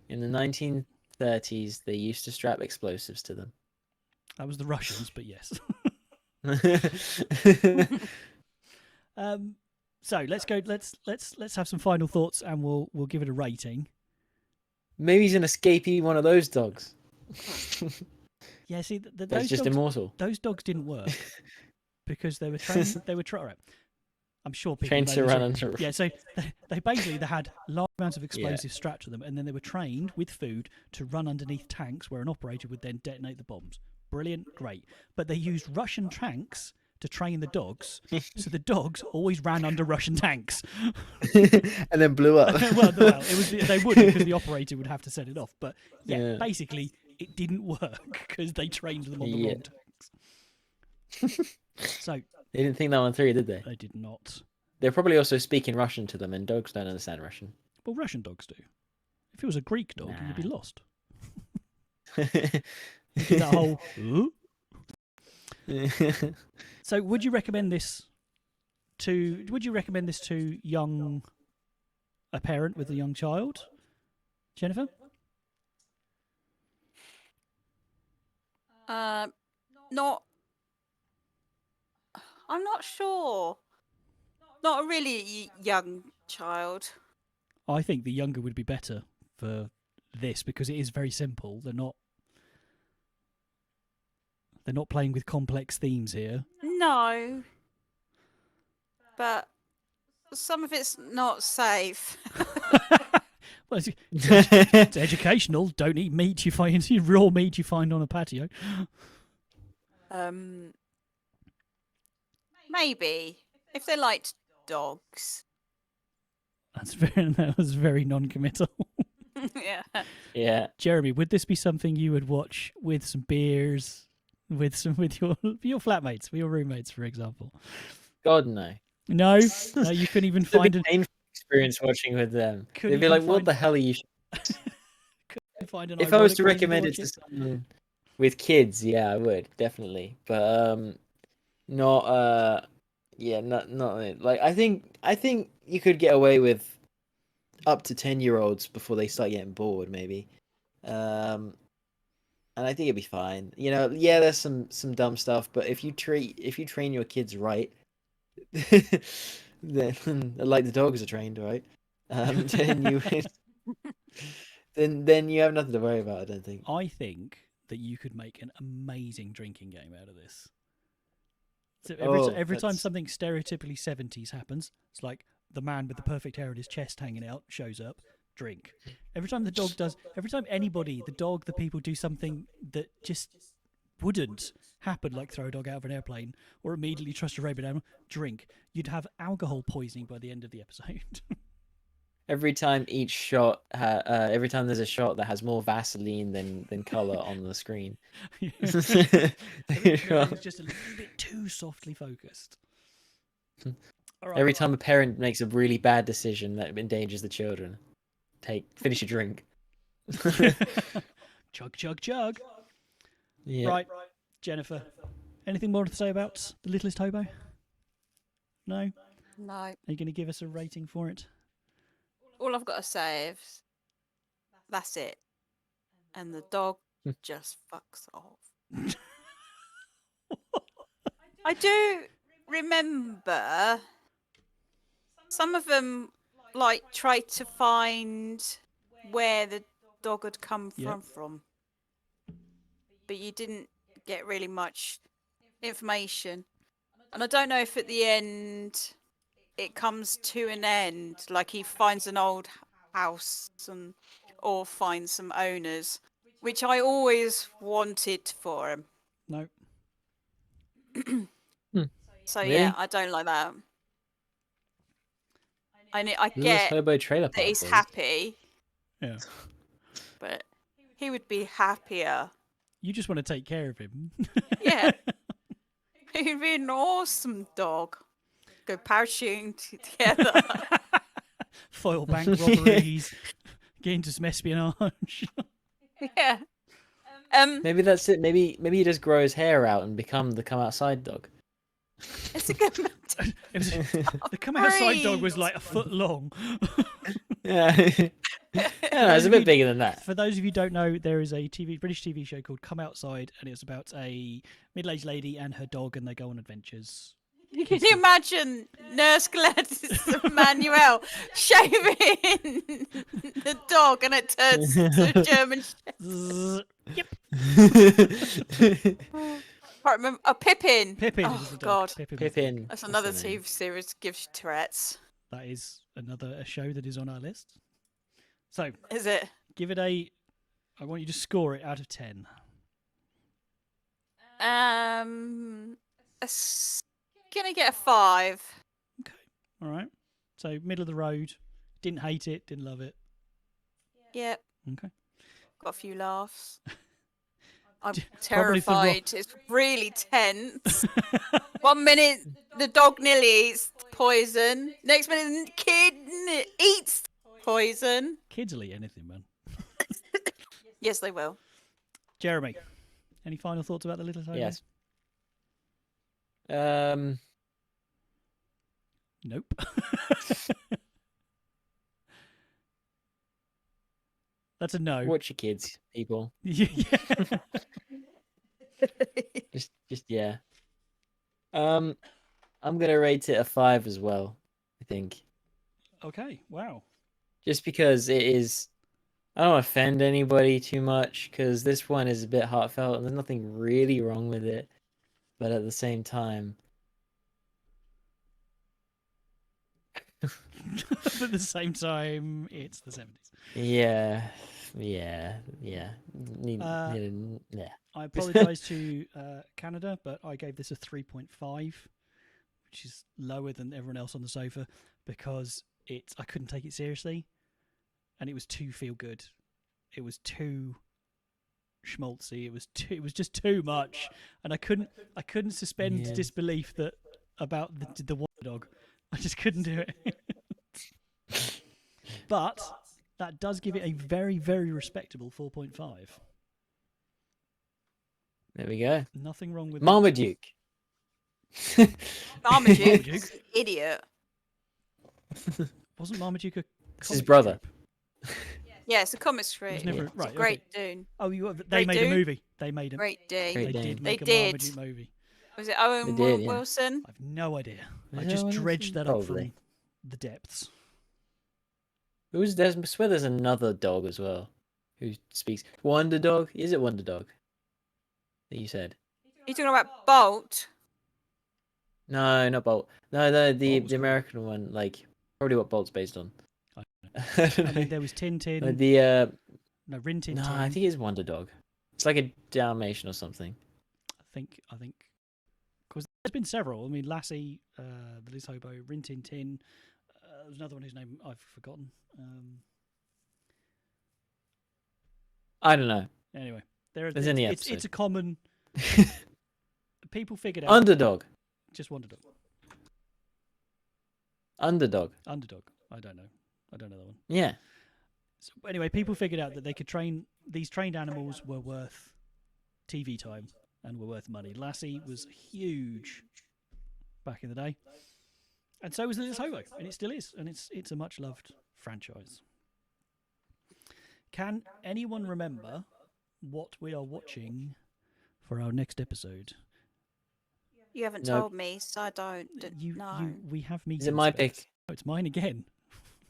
in the 1930s, they used to strap explosives to them. That was the So let's go. Let's have some final thoughts, and we'll give it a rating. Maybe he's an escapee, one of those dogs. Yeah, see, That's those just dogs, immortal. those dogs didn't work because they were trained. Right. I'm sure people Trained know to this, run right? under. Yeah, so they basically they had large amounts of explosives strapped to them, and then they were trained with food to run underneath tanks where an operator would then detonate the bombs. Brilliant, great. But they used Russian tanks to train the dogs, so the dogs always ran under Russian tanks. And then blew up. well, it was they wouldn't because the operator would have to set it off. But Yeah. basically, it didn't work because they trained them on the wrong tanks. So They didn't think that one through, did they? they did not. They're probably also speaking Russian to them, and dogs don't understand Russian. Well, Russian dogs do. If it was a Greek dog, you'd be Nah. lost. That whole. So, would you recommend this to? Would you recommend this to a parent with a young child, Jennifer? Not. I'm not sure. Not a really young child. I think the younger would be better for this because it is very simple. They're not playing with complex themes here. No. But some of it's not safe. Well, it's educational. Don't eat meat you find raw meat you find on a patio. Maybe if they liked dogs. That was very non-committal. Yeah. Yeah. Jeremy, would this be something you would watch with some beers, with your flatmates, with your roommates, for example? God, no. No, you couldn't even It'd be find a painful experience watching with them. Couldn't They'd be even like, "What find- the hell are you?" find an If I was to ironic reason recommend it watch to someone with kids, yeah, I would definitely. But not not like I think you could get away with up to 10-year-olds before they start getting bored, maybe. And I think it'd be fine. You know, yeah, there's some dumb stuff, but if you train your kids right, then like the dogs are trained right, then you then you have nothing to worry about. I don't think. I think that you could make an amazing drinking game out of this. So every time something stereotypically 70s happens, it's like the man with the perfect hair and his chest hanging out shows up, drink. Every time the people do something that just wouldn't happen, like throw a dog out of an airplane or immediately trust a rabid animal, drink. You'd have alcohol poisoning by the end of the episode. Every time every time there's a shot that has more Vaseline than color on the screen. Everything's just a little bit too softly focused. All right. Every time a parent makes a really bad decision that endangers the children, finish your drink. Chug, chug, chug. Yeah. Right, Jennifer. Anything more to say about The Littlest Hobo? No? No. Are you going to give us a rating for it? All I've got to say is that's it. And the dog just fucks off. I do remember some of them tried to find where the dog had come from. But you didn't get really much information. And I don't know if at the end it comes to an end, like he finds an old house or finds some owners, which I always wanted for him. No. So Really? yeah, I don't like that. I Littlest get Hobo trailer that park he's boys. happy, Yeah. but he would be happier. You just want to take care of him. Yeah. He'd be an awesome dog. Go parachuting together. Foil bank robberies. Get into some espionage. Yeah. Maybe that's it. Maybe he just grow his hair out and become the come outside dog. It's a good The come outside dog was like a foot long. Yeah. Yeah, it's a bit bigger than that. For those of you who don't know, there is a British TV show called Come Outside, and it's about a middle-aged lady and her dog, and they go on adventures. Can you imagine Nurse Gladys Manuel shaving the dog and it turns to a German Zzz. Yep. Can't remember. Oh, Pippin. Pippin Oh was the dog. God, Pippin. Was the dog. Pippin. that's the another name. TV series gives you Tourette's. That is another show that is on our list. So Is it? give it a. I want you to score it out of 10. Gonna get a 5. All right. So middle of the road. Didn't hate it. Didn't love it. Yep. Okay. Got a few laughs. I'm Probably for terrified. It's really tense. 1 minute the dog nearly eats poison. Next minute the kid eats poison. Kids will eat anything, man. Yes, they will. Jeremy, any final thoughts about the Littlest Hobo? Yes. Nope. That's a no. Watch your kids, people. Yeah. Just yeah. I'm gonna rate it a 5 as well. I think Okay. Wow. just because it is. I don't want to offend anybody too much because this one is a bit heartfelt and there's nothing really wrong with it, but at the same time, At the same time, it's the 70s. yeah. I apologise to Canada, but I gave this a 3.5, which is lower than everyone else on the sofa because I couldn't take it seriously, and it was too feel good. It was too schmaltzy. It was just too much, and I couldn't suspend Yeah. disbelief about the Wonder Dog. I just couldn't do it. But that does give it a very, very respectable 4.5. There we go. Nothing wrong with Marmaduke. Marmaduke, Marmaduke? idiot. Wasn't Marmaduke a It's his comic brother. strip? Yeah, it's a comic strip. never- It's right, a great Dune. Oh, they Great made a Dune? movie. They made a. Great Dune. Great They Dane. did They make a did. Marmaduke movie. Was it Owen They did, yeah. Wilson? I've no idea. I Was just that one? dredged that up Probably. from the depths. I swear there's another dog as well who speaks. Wonder Dog? Is it Wonder Dog? That you said? You talking about Bolt? No, not Bolt. No, Bolt the was cool. American one, like probably what Bolt's based on. I I don't I know. mean, there was Tintin. No, Rin Tin no, Tin. I think it's Wonder Dog. It's like a Dalmatian or something. I think. Because there's been several. I mean, Lassie, the Littlest Hobo, Rin Tin Tin. There's another one whose name I've forgotten. I don't know. Anyway, There's in the it's episode. a common. People figured out. Underdog. Just Wonder Dog. Underdog. Underdog. I don't know that one. Yeah. So anyway, people figured out that they could train these trained animals were worth TV time and were worth money. Lassie was huge back in the day, and so was Littlest Hobo, and it still is, and it's a much loved franchise. Can anyone remember what we are watching for our next episode? You haven't No. told me, so I don't know. We have meetings. Is it my Beth. pick? No, it's mine again,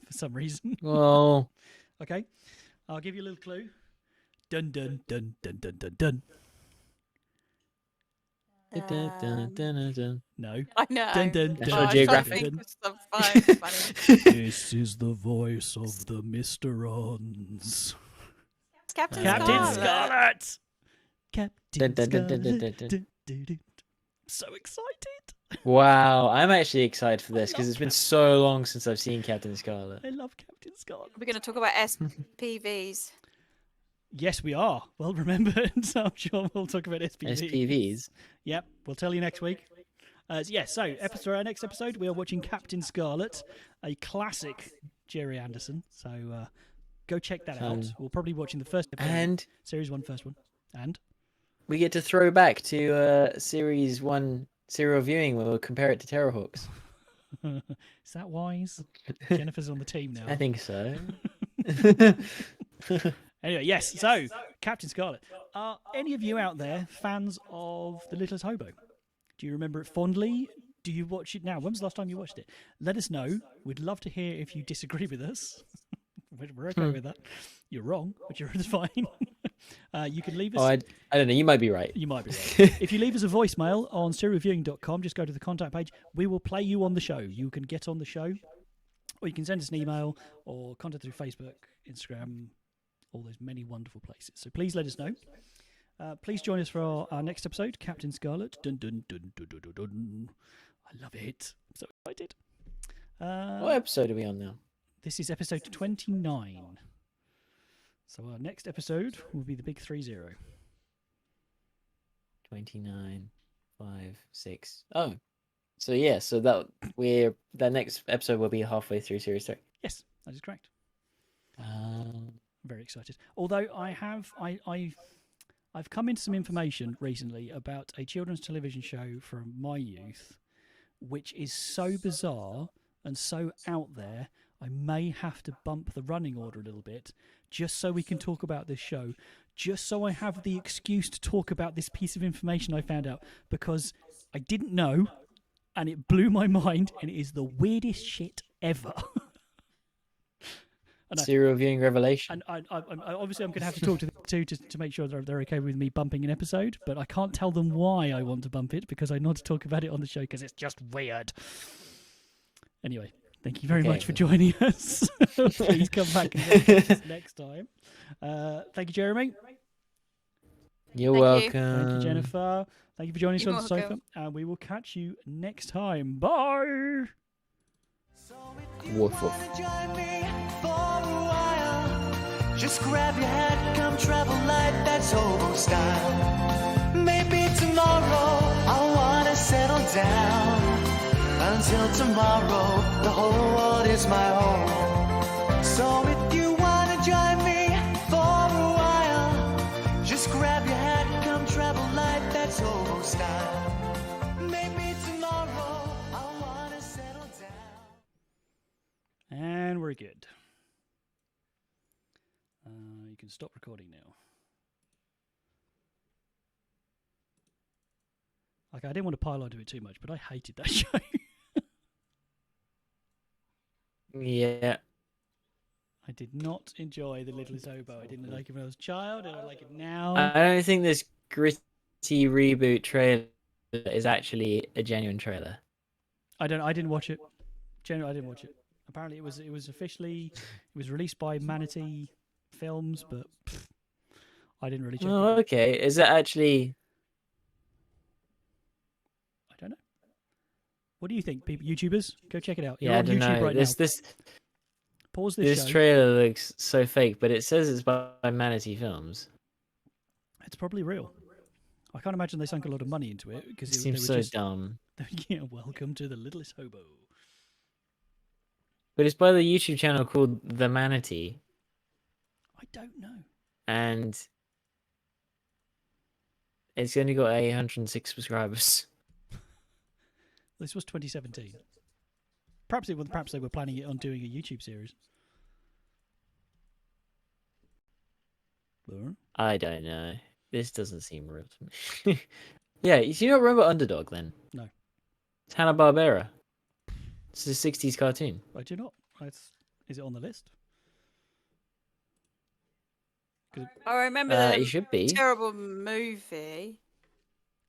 for some reason. Well, Okay, I'll give you a little clue. Dun dun dun dun dun dun dun. No. I know. Dun, dun, National I was trying to Geographic. think of something funny. This is the voice of the Misterons. It's Captain Captain Scarlet. Scarlet. Captain Dun, dun, dun, dun, dun, Scarlet. dun, dun. Dun, dun, dun. So excited. wow, I'm actually excited for this because it's been so long since I've seen Captain Scarlet. I love Captain Scarlet. We're going to talk about SPVs. Yes, we are. Well remembered. So I'm sure we'll talk about SPV. SPVs. Yep, we'll tell you next week. So our next episode, we are watching Captain Scarlet, a classic Jerry Anderson. So go check that out. We'll probably be watching the first episode, And Series 1, first one. And we get to throw back to Series 1 serial viewing where we'll compare it to Terrorhawks. is that wise? Jennifer's on the team now. I think so. Anyway, yes. So, Captain Scarlet. Are any of you out there fans of The Littlest Hobo? Do you remember it fondly? Do you watch it now? When's the last time you watched it? Let us know. We'd love to hear if you disagree with us. We're okay with that. You're wrong, but you're fine. You can leave us. Oh, I don't know. You might be right. You might be right. If you leave us a voicemail on serialviewing.com, just go to the contact page. We will play you on the show. You can get on the show, or you can send us an email or contact through Facebook, Instagram, all those many wonderful places. So please let us know. Please join us for our next episode, Captain Scarlet. Dun, dun, dun, dun, dun, dun, dun. I love it. I'm so excited. What episode are we on now? This is episode 29. So our next episode will be the big 30. 29, 5, 6. Oh, so yeah, so that next episode will be halfway through series 3. Yes, that is correct. Very excited. Although I've come into some information recently about a children's television show from my youth, which is so bizarre and so out there. I may have to bump the running order a little bit just so we can talk about this show, just so I have the excuse to talk about this piece of information I found out, because I didn't know and it blew my mind, and it is the weirdest shit ever. Serial viewing revelation. And obviously I'm going to have to talk to the two to make sure they're okay with me bumping an episode, but I can't tell them why I want to bump it because I want to talk about it on the show because it's just weird. Anyway. Thank you very much for joining us. Please come back and join us next time. Thank you, Jeremy. You're Thank welcome. you. Thank you, Jennifer. Thank you for joining us You're on the sofa. welcome. And we will catch you next time. Bye. Woof woof. Just grab your hat, come travel light, that's hobo style. Maybe tomorrow I wanna settle down. Until tomorrow, the whole world is my home. So if you wanna join me for a while, just grab your hat, come travel light, that's hobo style. Maybe tomorrow I wanna settle down. And we're good. You can stop recording now. Like, I didn't want to pile onto it too much, but I hated that show. Yeah. I did not enjoy The Littlest Hobo. I didn't like it when I was a child. I don't like it now. I don't think this gritty reboot trailer is actually a genuine trailer. I didn't watch it. Generally, I didn't watch it. Apparently, it was officially released by Manatee Films, but I didn't really check. Oh, it. okay. Is that actually? I don't know. What do you think, people? YouTubers, go check it out. You're Yeah, I on don't YouTube know. right This now. Pause this show. trailer looks so fake, but it says it's by Manatee Films. It's probably real. I can't imagine they sunk a lot of money into it because It they seems were so just dumb. yeah. Welcome to the Littlest Hobo. But it's by the YouTube channel called The Manatee, I don't know. and it's only got 806 subscribers. This was 2017. Perhaps they were planning it on doing a YouTube series. Or- I don't know. This doesn't seem real to me. Yeah, you not remember Underdog then? No. It's Hanna-Barbera. It's a 60s cartoon. I do not. Is it on the list? I remember It the should be. terrible movie.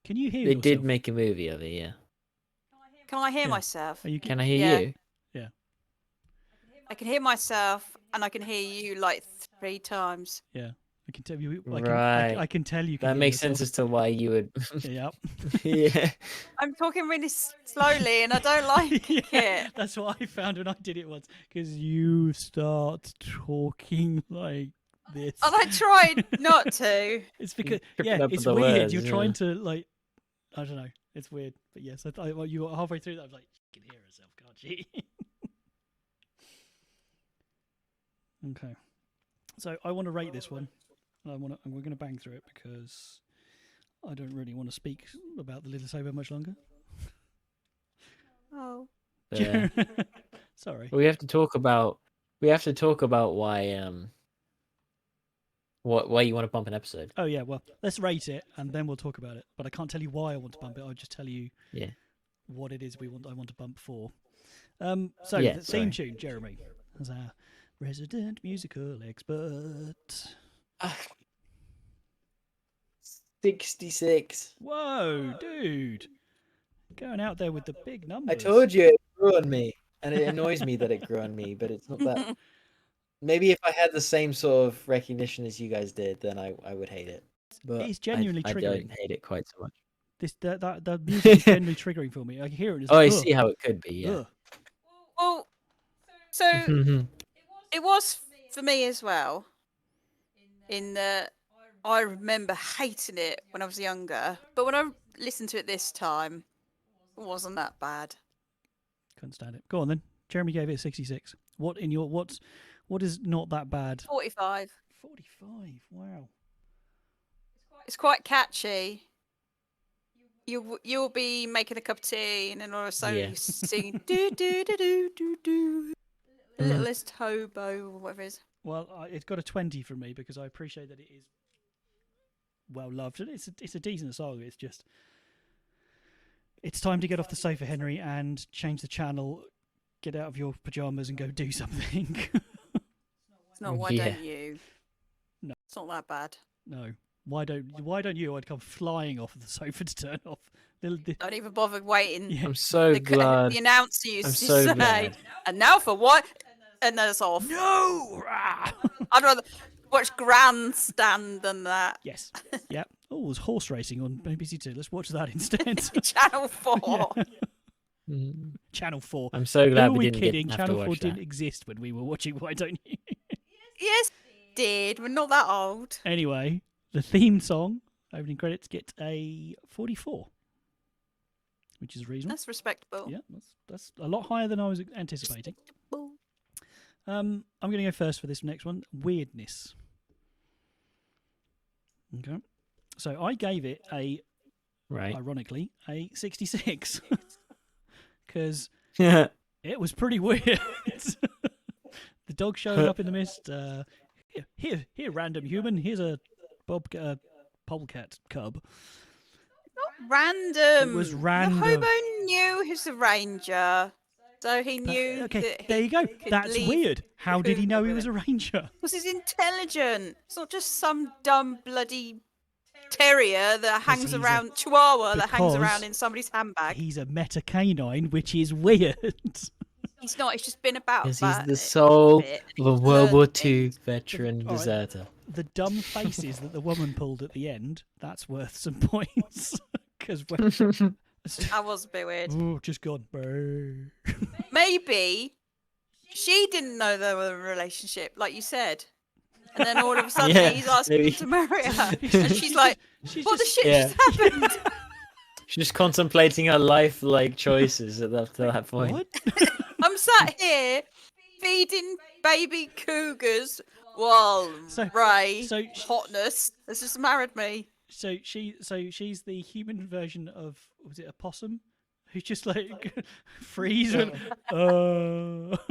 Can you hear They yourself? did make a movie of it, yeah. Can I hear Yeah. myself? Are you Can I hear Yeah. you? I can hear myself, and I can hear you like 3 times. Yeah. I can tell you. Right. I can tell you. Can That hear makes sense yourself. as to why you would. Yeah. Yeah. I'm talking really slowly, and I don't like Yeah, it. that's what I found when I did it once. Because you start talking like this. And I tried not to. It's because tripping up it's with the weird. words, You're yeah. trying to like, I don't know. It's weird, but yes, I thought well, you were halfway through that. I was like, she can hear herself, can't she? Okay, so I want to rate this one. And we're going to bang through it because I don't really want to speak about the Littlest Hobo much longer. Oh. Yeah. Sorry. We have to talk about why why you want to bump an episode. Oh yeah, well, let's rate it and then we'll talk about it. But I can't tell you why I want to bump it. I'll just tell you Yeah. what it is I want to bump for. So Yeah, the theme sorry. tune, Jeremy, as our resident musical expert. 66. Whoa, dude, going out there with the big numbers. I told you it grew on me, and it annoys me that it grew on me, but it's not that. Maybe if I had the same sort of recognition as you guys did, then I would hate it. But It's genuinely I triggering. don't hate it quite so much. The music is genuinely triggering for me. I hear it. And it's Oh, like, I see how it could be. Yeah. ugh. Well, so it was for me as well. In that I remember hating it when I was younger, but when I listened to it this time, it wasn't that bad. Couldn't stand it. Go on then. Jeremy gave it a 66. What is not that bad? 45. 45. Wow. It's quite catchy. You'll be making a cup of tea, and then all of a sudden Yeah. you sing do do do do do do. Littlest Hobo, or whatever it is. Well, it's got a 20 from me because I appreciate that it is well loved, and it's a decent song. It's just it's time to get off the sofa, Henry, and change the channel. Get out of your pajamas and go do something. It's not why Yeah. don't you? No. It's not that bad. No. Why don't you? I'd come flying off of the sofa to turn off. Don't even bother waiting. Yeah. I'm so glad. The announcer used I'm to so say, glad. and now for what? And then it's off. No. Rah! I'd rather watch Grandstand than that. Yes. Yeah. Oh, there's horse racing on BBC Two. Let's watch that instead. Channel 4. Yeah. Mm. Channel 4. I'm so Who glad are we we didn't kidding? have to Channel 4 watch didn't that. exist when we were watching Why Don't You? Yes, did. We're not that old. Anyway, the theme song, opening credits, get a 44, which is reasonable. That's respectable. Yeah, that's a lot higher than I was anticipating. Respectable. I'm going to go first for this next one. Weirdness. Okay. So I gave it Right. ironically, a 66. Because Yeah. it was pretty weird. The dog showing up in the mist. Here, random human. Here's a polecat cub. Not random. It was random. The hobo knew he was a ranger. So he knew Okay, that there he you go. could That's leave weird. How did he cougar know he with was it. a ranger? Because he's intelligent. It's not just some dumb bloody terrier that hangs he's a- around, chihuahua that hangs because around in somebody's handbag. He's a meta canine, which is weird. He's not. He's just been about Because that he's the soul bit, of a he's World learned War things. II veteran All right. deserter. The dumb faces that the woman pulled at the end, that's worth some points. Because That was a bit weird. oh, just gone. Brr. Maybe she didn't know they were in a relationship, like you said. And then all of a sudden Yeah, he's asking maybe. to marry her. And she's like, She's what the just- shit Yeah. just happened? She's just contemplating her life choices at that point. What? I'm sat here feeding baby cougars while So- Ray, so- hotness, has just married me. So she's the human version of, was it a possum? Who's just like freeze and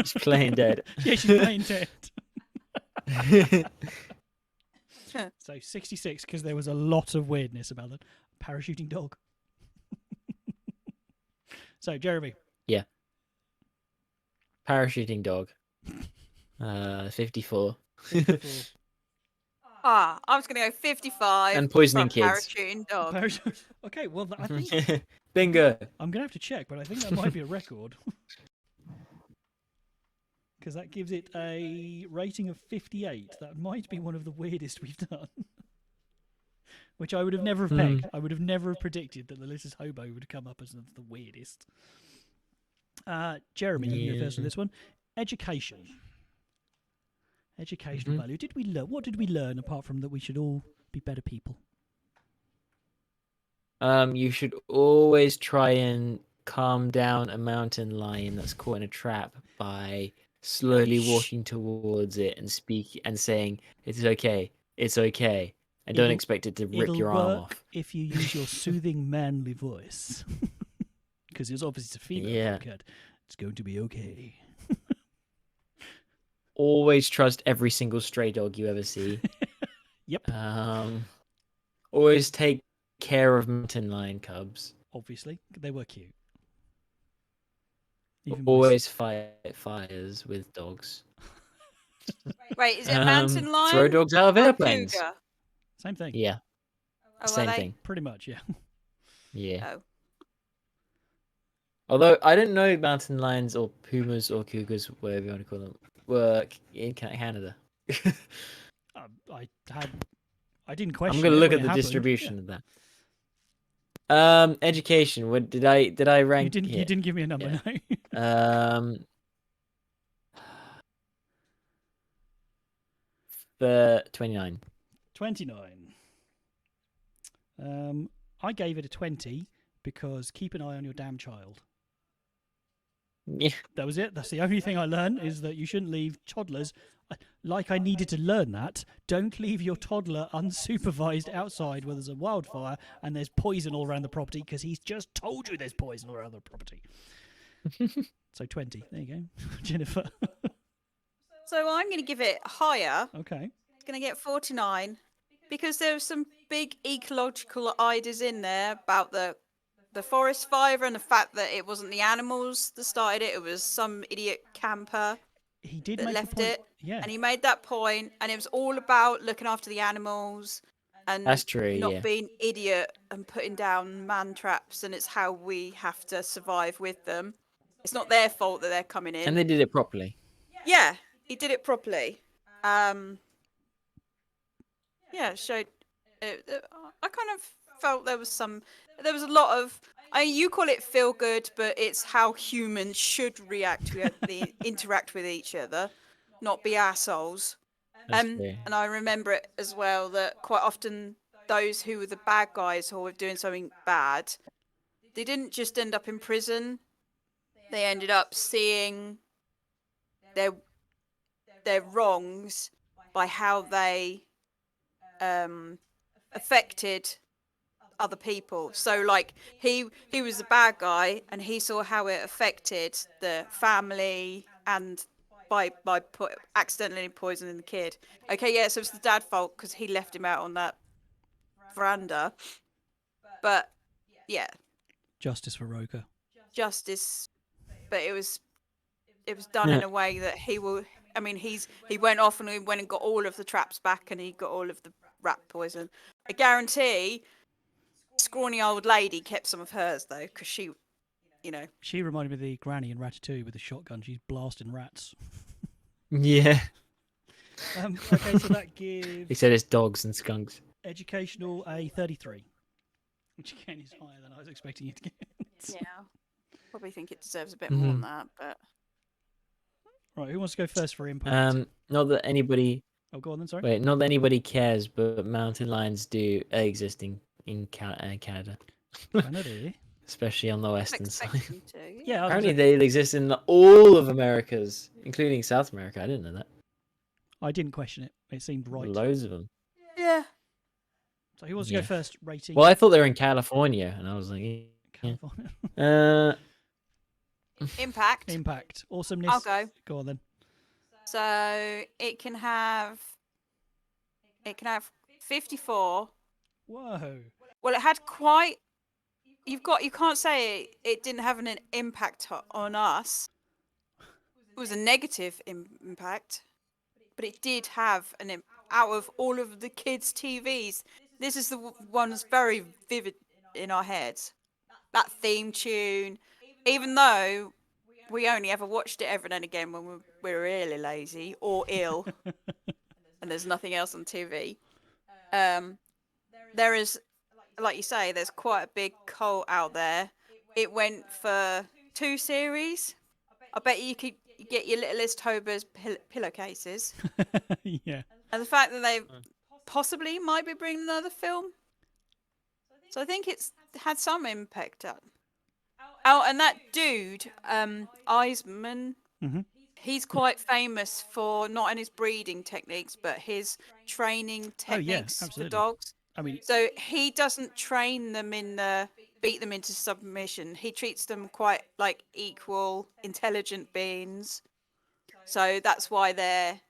She's playing dead. yeah, she's playing dead. So 66 because there was a lot of weirdness about the parachuting dog. So Jeremy, Parachuting dog. 54. I was going to go 55. And poisoning for a kids. Parachuting dog. Parachute. Okay, well I think Bingo. I'm gonna have to check, but I think that might be a record because that gives it a rating of 58. That might be one of the weirdest we've done. Which I would have never have pegged. I would have never have predicted that the Littlest Hobo would come up as the weirdest. Jeremy, you can go first on this one. Education. Educational value. Did we learn? What did we learn apart from that we should all be better people? You should always try and calm down a mountain lion that's caught in a trap by slowly walking towards it and saying, "It's okay, it's okay," and don't It'll- expect it to rip It'll your work arm off. if you use your soothing, manly voice. Because it's obviously a female Yeah. cat. It's going to be okay. Always trust every single stray dog you ever see. Yep. Always take care of mountain lion cubs. Obviously, they were cute. Even always fight fires with dogs. Wait, is it mountain lion? Throw dogs out of or airplanes. cougar? Same thing. Yeah, Oh, are same they? thing. Pretty much, yeah. Yeah. Oh. Although I didn't know mountain lions or pumas or cougars, whatever you want to call them, were in Canada. I didn't I'm question gonna it look when at it the happened. distribution of that. Education. What did I Yeah. rank? You didn't give me a number, Yeah. no. The 29. 29. I gave it a 20 because keep an eye on your damn child. Yeah. That was it. That's the only thing I learned, is that you shouldn't leave toddlers. Like I needed to learn that. Don't leave your toddler unsupervised outside where there's a wildfire and there's poison all around the property, because he's just told you there's poison all around the property. So 20. There you go. Jennifer. So I'm going to give it higher. Okay. It's going to get 49 because there were some big ecological ideas in there about the forest fire and the fact that it wasn't the animals that started it. It was some idiot camper He did that make left a point. it. Yeah. And he made that point, and it was all about looking after the animals and That's true, not yeah. being idiot and putting down man traps. And it's how we have to survive with them. It's not their fault that they're coming in. And they did it properly. Yeah, he did it properly. Yeah, it showed. I kind of felt there was a lot of. You call it feel good, but it's how humans should interact with each other, not be assholes. That's fair. And I remember it as well that quite often those who were the bad guys who were doing something bad, they didn't just end up in prison. They ended up seeing their wrongs by how they affected other people. So like he was the bad guy and he saw how it affected the family and by accidentally poisoning the kid. Okay, yeah, so it's the dad's fault because he left him out on that veranda. But yeah, Justice for Roker. justice, but it was done in a way that he went off and he went and got all of the traps back and he got all of the rat poison. I guarantee scrawny old lady kept some of hers though, because she She reminded me of the granny in Ratatouille with the shotgun. She's blasting rats. Yeah. Okay, so that gives He said it's dogs and skunks. educational a 33, which again is higher than I was expecting you to get. yeah, probably think it deserves a bit more than that, but Right, who wants to go first for impact? Not that anybody. Oh, go on then. Sorry. Wait, not that anybody cares, but mountain lions do exist in Canada, Canada. especially on the western expect side. them to. Yeah, I was Apparently, gonna say- they exist in all of Americas, including South America. I didn't know that. I didn't question it. It seemed right. Loads of them. Yeah. So who wants to Yeah. go first? Rating. Well, I thought they were in California, and I was like, yeah. California. Impact. Impact. Awesomeness. I'll go. Go on then. So it can have 54. Whoa. Well, it had quite. You can't say it didn't have an impact on us. It was a negative impact, but it did have out of all of the kids' TVs. This is the one that's very vivid in our heads. That theme tune, even though we only ever watched it every now and again when we were really lazy or ill, and there's nothing else on TV. There is, like you say, there's quite a big cult out there. It went for 2 series. I bet you could get your Littlest Hobo's pillowcases. Yeah. And the fact that they possibly might be bringing another film. So I think it's had some impact. Oh, and that dude, Eisman, he's quite famous for not in his breeding techniques, but his training techniques for absolutely. dogs. I mean, So he doesn't train them beat them into submission. He treats them quite like equal, intelligent beings. So that's why they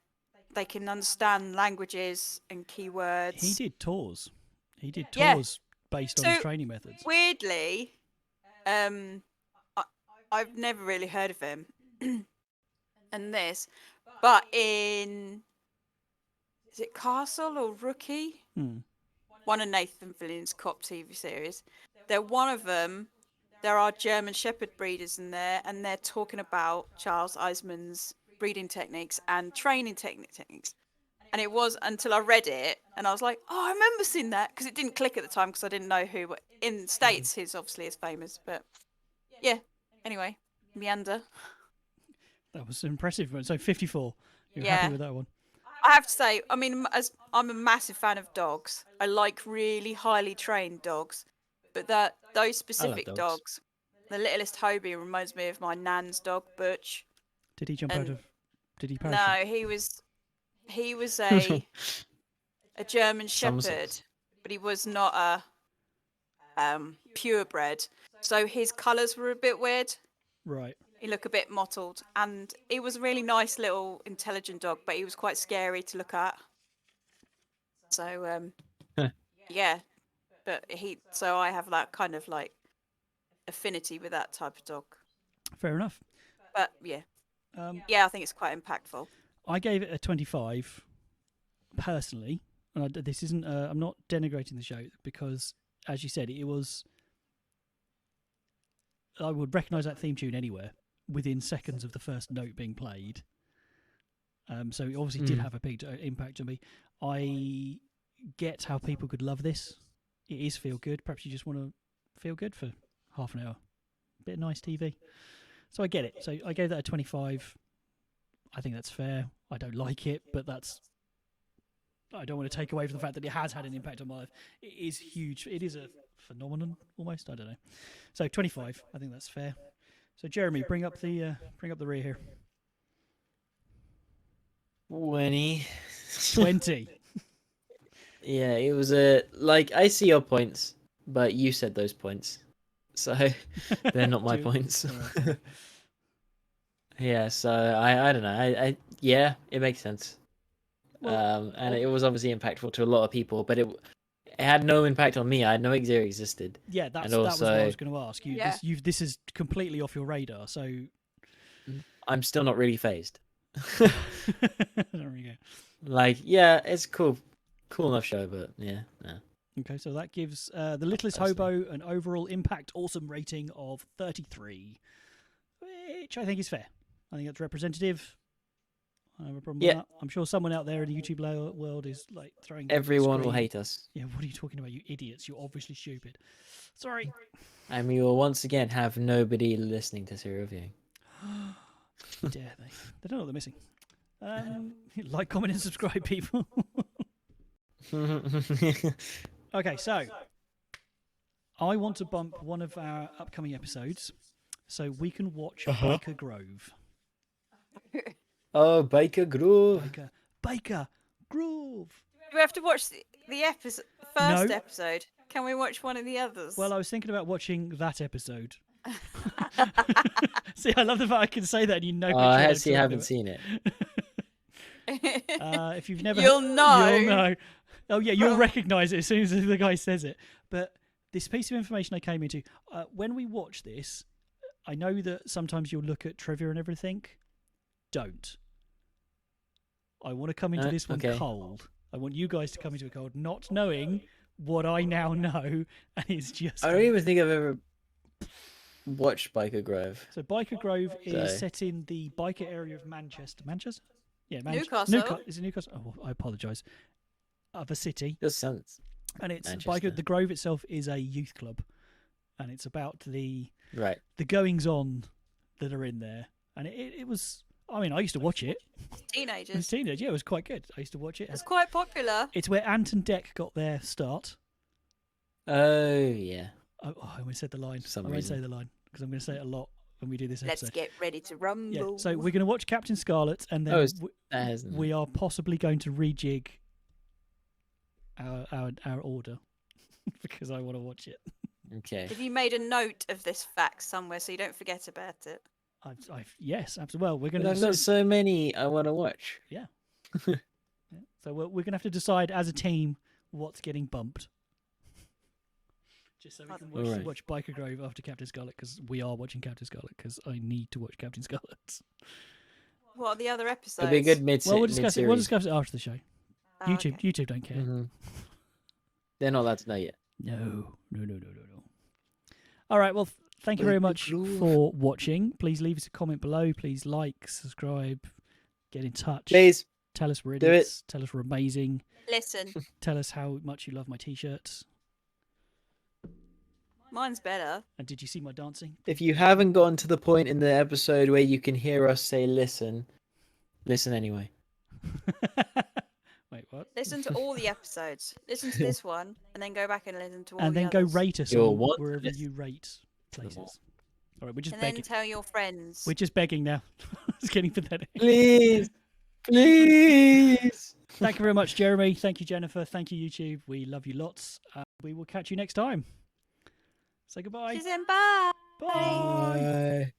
can understand languages and keywords. he did tours. He did Yeah. tours based on So, his training methods. Weirdly, I've never really heard of him. And this, but in is it Castle or Rookie? Hmm. One of Nathan Fillion's cop TV series. They're one of them. There are German Shepherd breeders in there, and they're talking about Charles Eisman's breeding techniques and training techniques. And it was until I read it, and I was like, "Oh, I remember seeing that," because it didn't click at the time because I didn't know who. In the States, he's obviously as famous, but yeah. Anyway, Meander. That was impressive. So 54. You're Yeah. happy with that one? I have to say, I mean, as I'm a massive fan of dogs, I like really highly trained dogs, but those specific dogs. dogs, the Littlest Hobo reminds me of my nan's dog, Butch. Did he jump out And- of? Did he parachute? No, he was a German Some Shepherd, sorts. but he was not a purebred, so his colours were a bit weird. Right. He looked a bit mottled, and he was a really nice little intelligent dog, but he was quite scary to look at. So yeah, but so I have that kind of like affinity with that type of dog. Fair enough. But yeah, Um, I think it's quite impactful. I gave it a 25 personally, and this isn't. I'm not denigrating the show because, as you said, it was. I would recognise that theme tune anywhere within seconds of the first note being played. So it obviously did have a big impact on me. I get how people could love this. It is feel good. Perhaps you just want to feel good for half an hour. Bit of nice TV. So I get it. So I gave that a 25. I think that's fair. I don't like it, but I don't want to take away from the fact that it has had an impact on my life. It is huge. It is a phenomenon almost. I don't know. So 25. I think that's fair. So Jeremy, bring up the rear here. 20. 20. Yeah, it was like I see your points, but you said those points, so they're not my Two. points. Alright. Yeah, so I don't know. I yeah, it makes sense. Well, And it was obviously impactful to a lot of people, but it had no impact on me. I had no idea it existed. Yeah, that was and what I also- was going to ask you. Yeah. This is completely off your radar. So I'm still not really phased. there we go. Like, yeah, it's cool enough show, but yeah, no. Okay, so that gives the Littlest Personally. Hobo an overall impact awesome rating of 33, which I think is fair. I think that's representative. I don't have a problem Yeah. with that. I'm sure someone out there in the YouTube world is like throwing. down the Everyone will screen. hate us, Yeah, what are you talking about, you idiots? You're obviously stupid. Sorry. and we will once again have nobody listening to serial reviewing. Dare they? They don't know what they're missing. Like, comment, and subscribe, people. Okay, so I want to bump one of our upcoming episodes so we can watch Baker Grove. Oh, Baker Grove. Baker Grove. Do we have to watch the first No. episode? Can we watch one of the others? Well, I was thinking about watching that episode. See, I love the fact I can say that and you know. Oh, I actually haven't seen it. If you've never, You'll know. You'll know. Oh yeah, you'll recognise it as soon as the guy says it. But this piece of information I came into when we watch this, I know that sometimes you'll look at trivia and everything. Don't. I want to come into this one okay. cold. I want you guys to come into it cold, not knowing what I now know, and it's just. I don't even think I've ever watched Baker Grove. So Biker Grove is So- set in the biker area of Manchester. Manchester? Yeah, Newcastle. Is it Newcastle? Oh, I apologise. Of a city, Does sounds and it's Manchester. Biker. The Grove itself is a youth club, and it's about the right. goings on that are in there. And it was. I mean, I used to watch it. As a Teenagers. teenager, yeah, it was quite good. I used to watch it. It's quite popular. It's where Ant and Dec got their start. Oh yeah. I almost said the line. For some I won't say reason. the line because I'm going to say it a lot when we do this Let's episode. get ready to rumble. Yeah, so we're going to watch Captain Scarlet, and then Oh, That hasn't. we are possibly going to rejig our order because I want to watch it. Okay. Have you made a note of this fact somewhere so you don't forget about it? Yes, absolutely. Well, we're going But I've got so many I want to watch. so we're going to have to decide as a team what's getting bumped. Just so we can All right. watch Biker Grove after Captain Scarlet, because we are watching Captain Scarlet, because I need to watch Captain Scarlet. What are the other episodes? It'll be a good Well, we'll discuss it. We'll mid-series. discuss it after the show. Oh, YouTube, okay. YouTube don't care. Mhm. They're not allowed to know yet. No. All right. Well, thank you very much for watching. Please leave us a comment below. Please like, subscribe, get in touch. Please. Tell us we're Do it. idiots. Tell us we're amazing. Listen, Tell us how much you love my t-shirts. mine's better. And did you see my dancing? If you haven't gotten to the point in the episode where you can hear us say listen anyway. Wait, what? Listen to all the episodes. Listen to this one, and then go back and listen to all And the then go others. rate us You'll on want to wherever listen you rate places. All right, we're just And then begging. tell your friends. We're just begging now. It's getting pathetic. Please. Please. Thank you very much, Jeremy. Thank you, Jennifer. Thank you, YouTube. We love you lots. We will catch you next time. Say goodbye. Bye. Bye. Bye.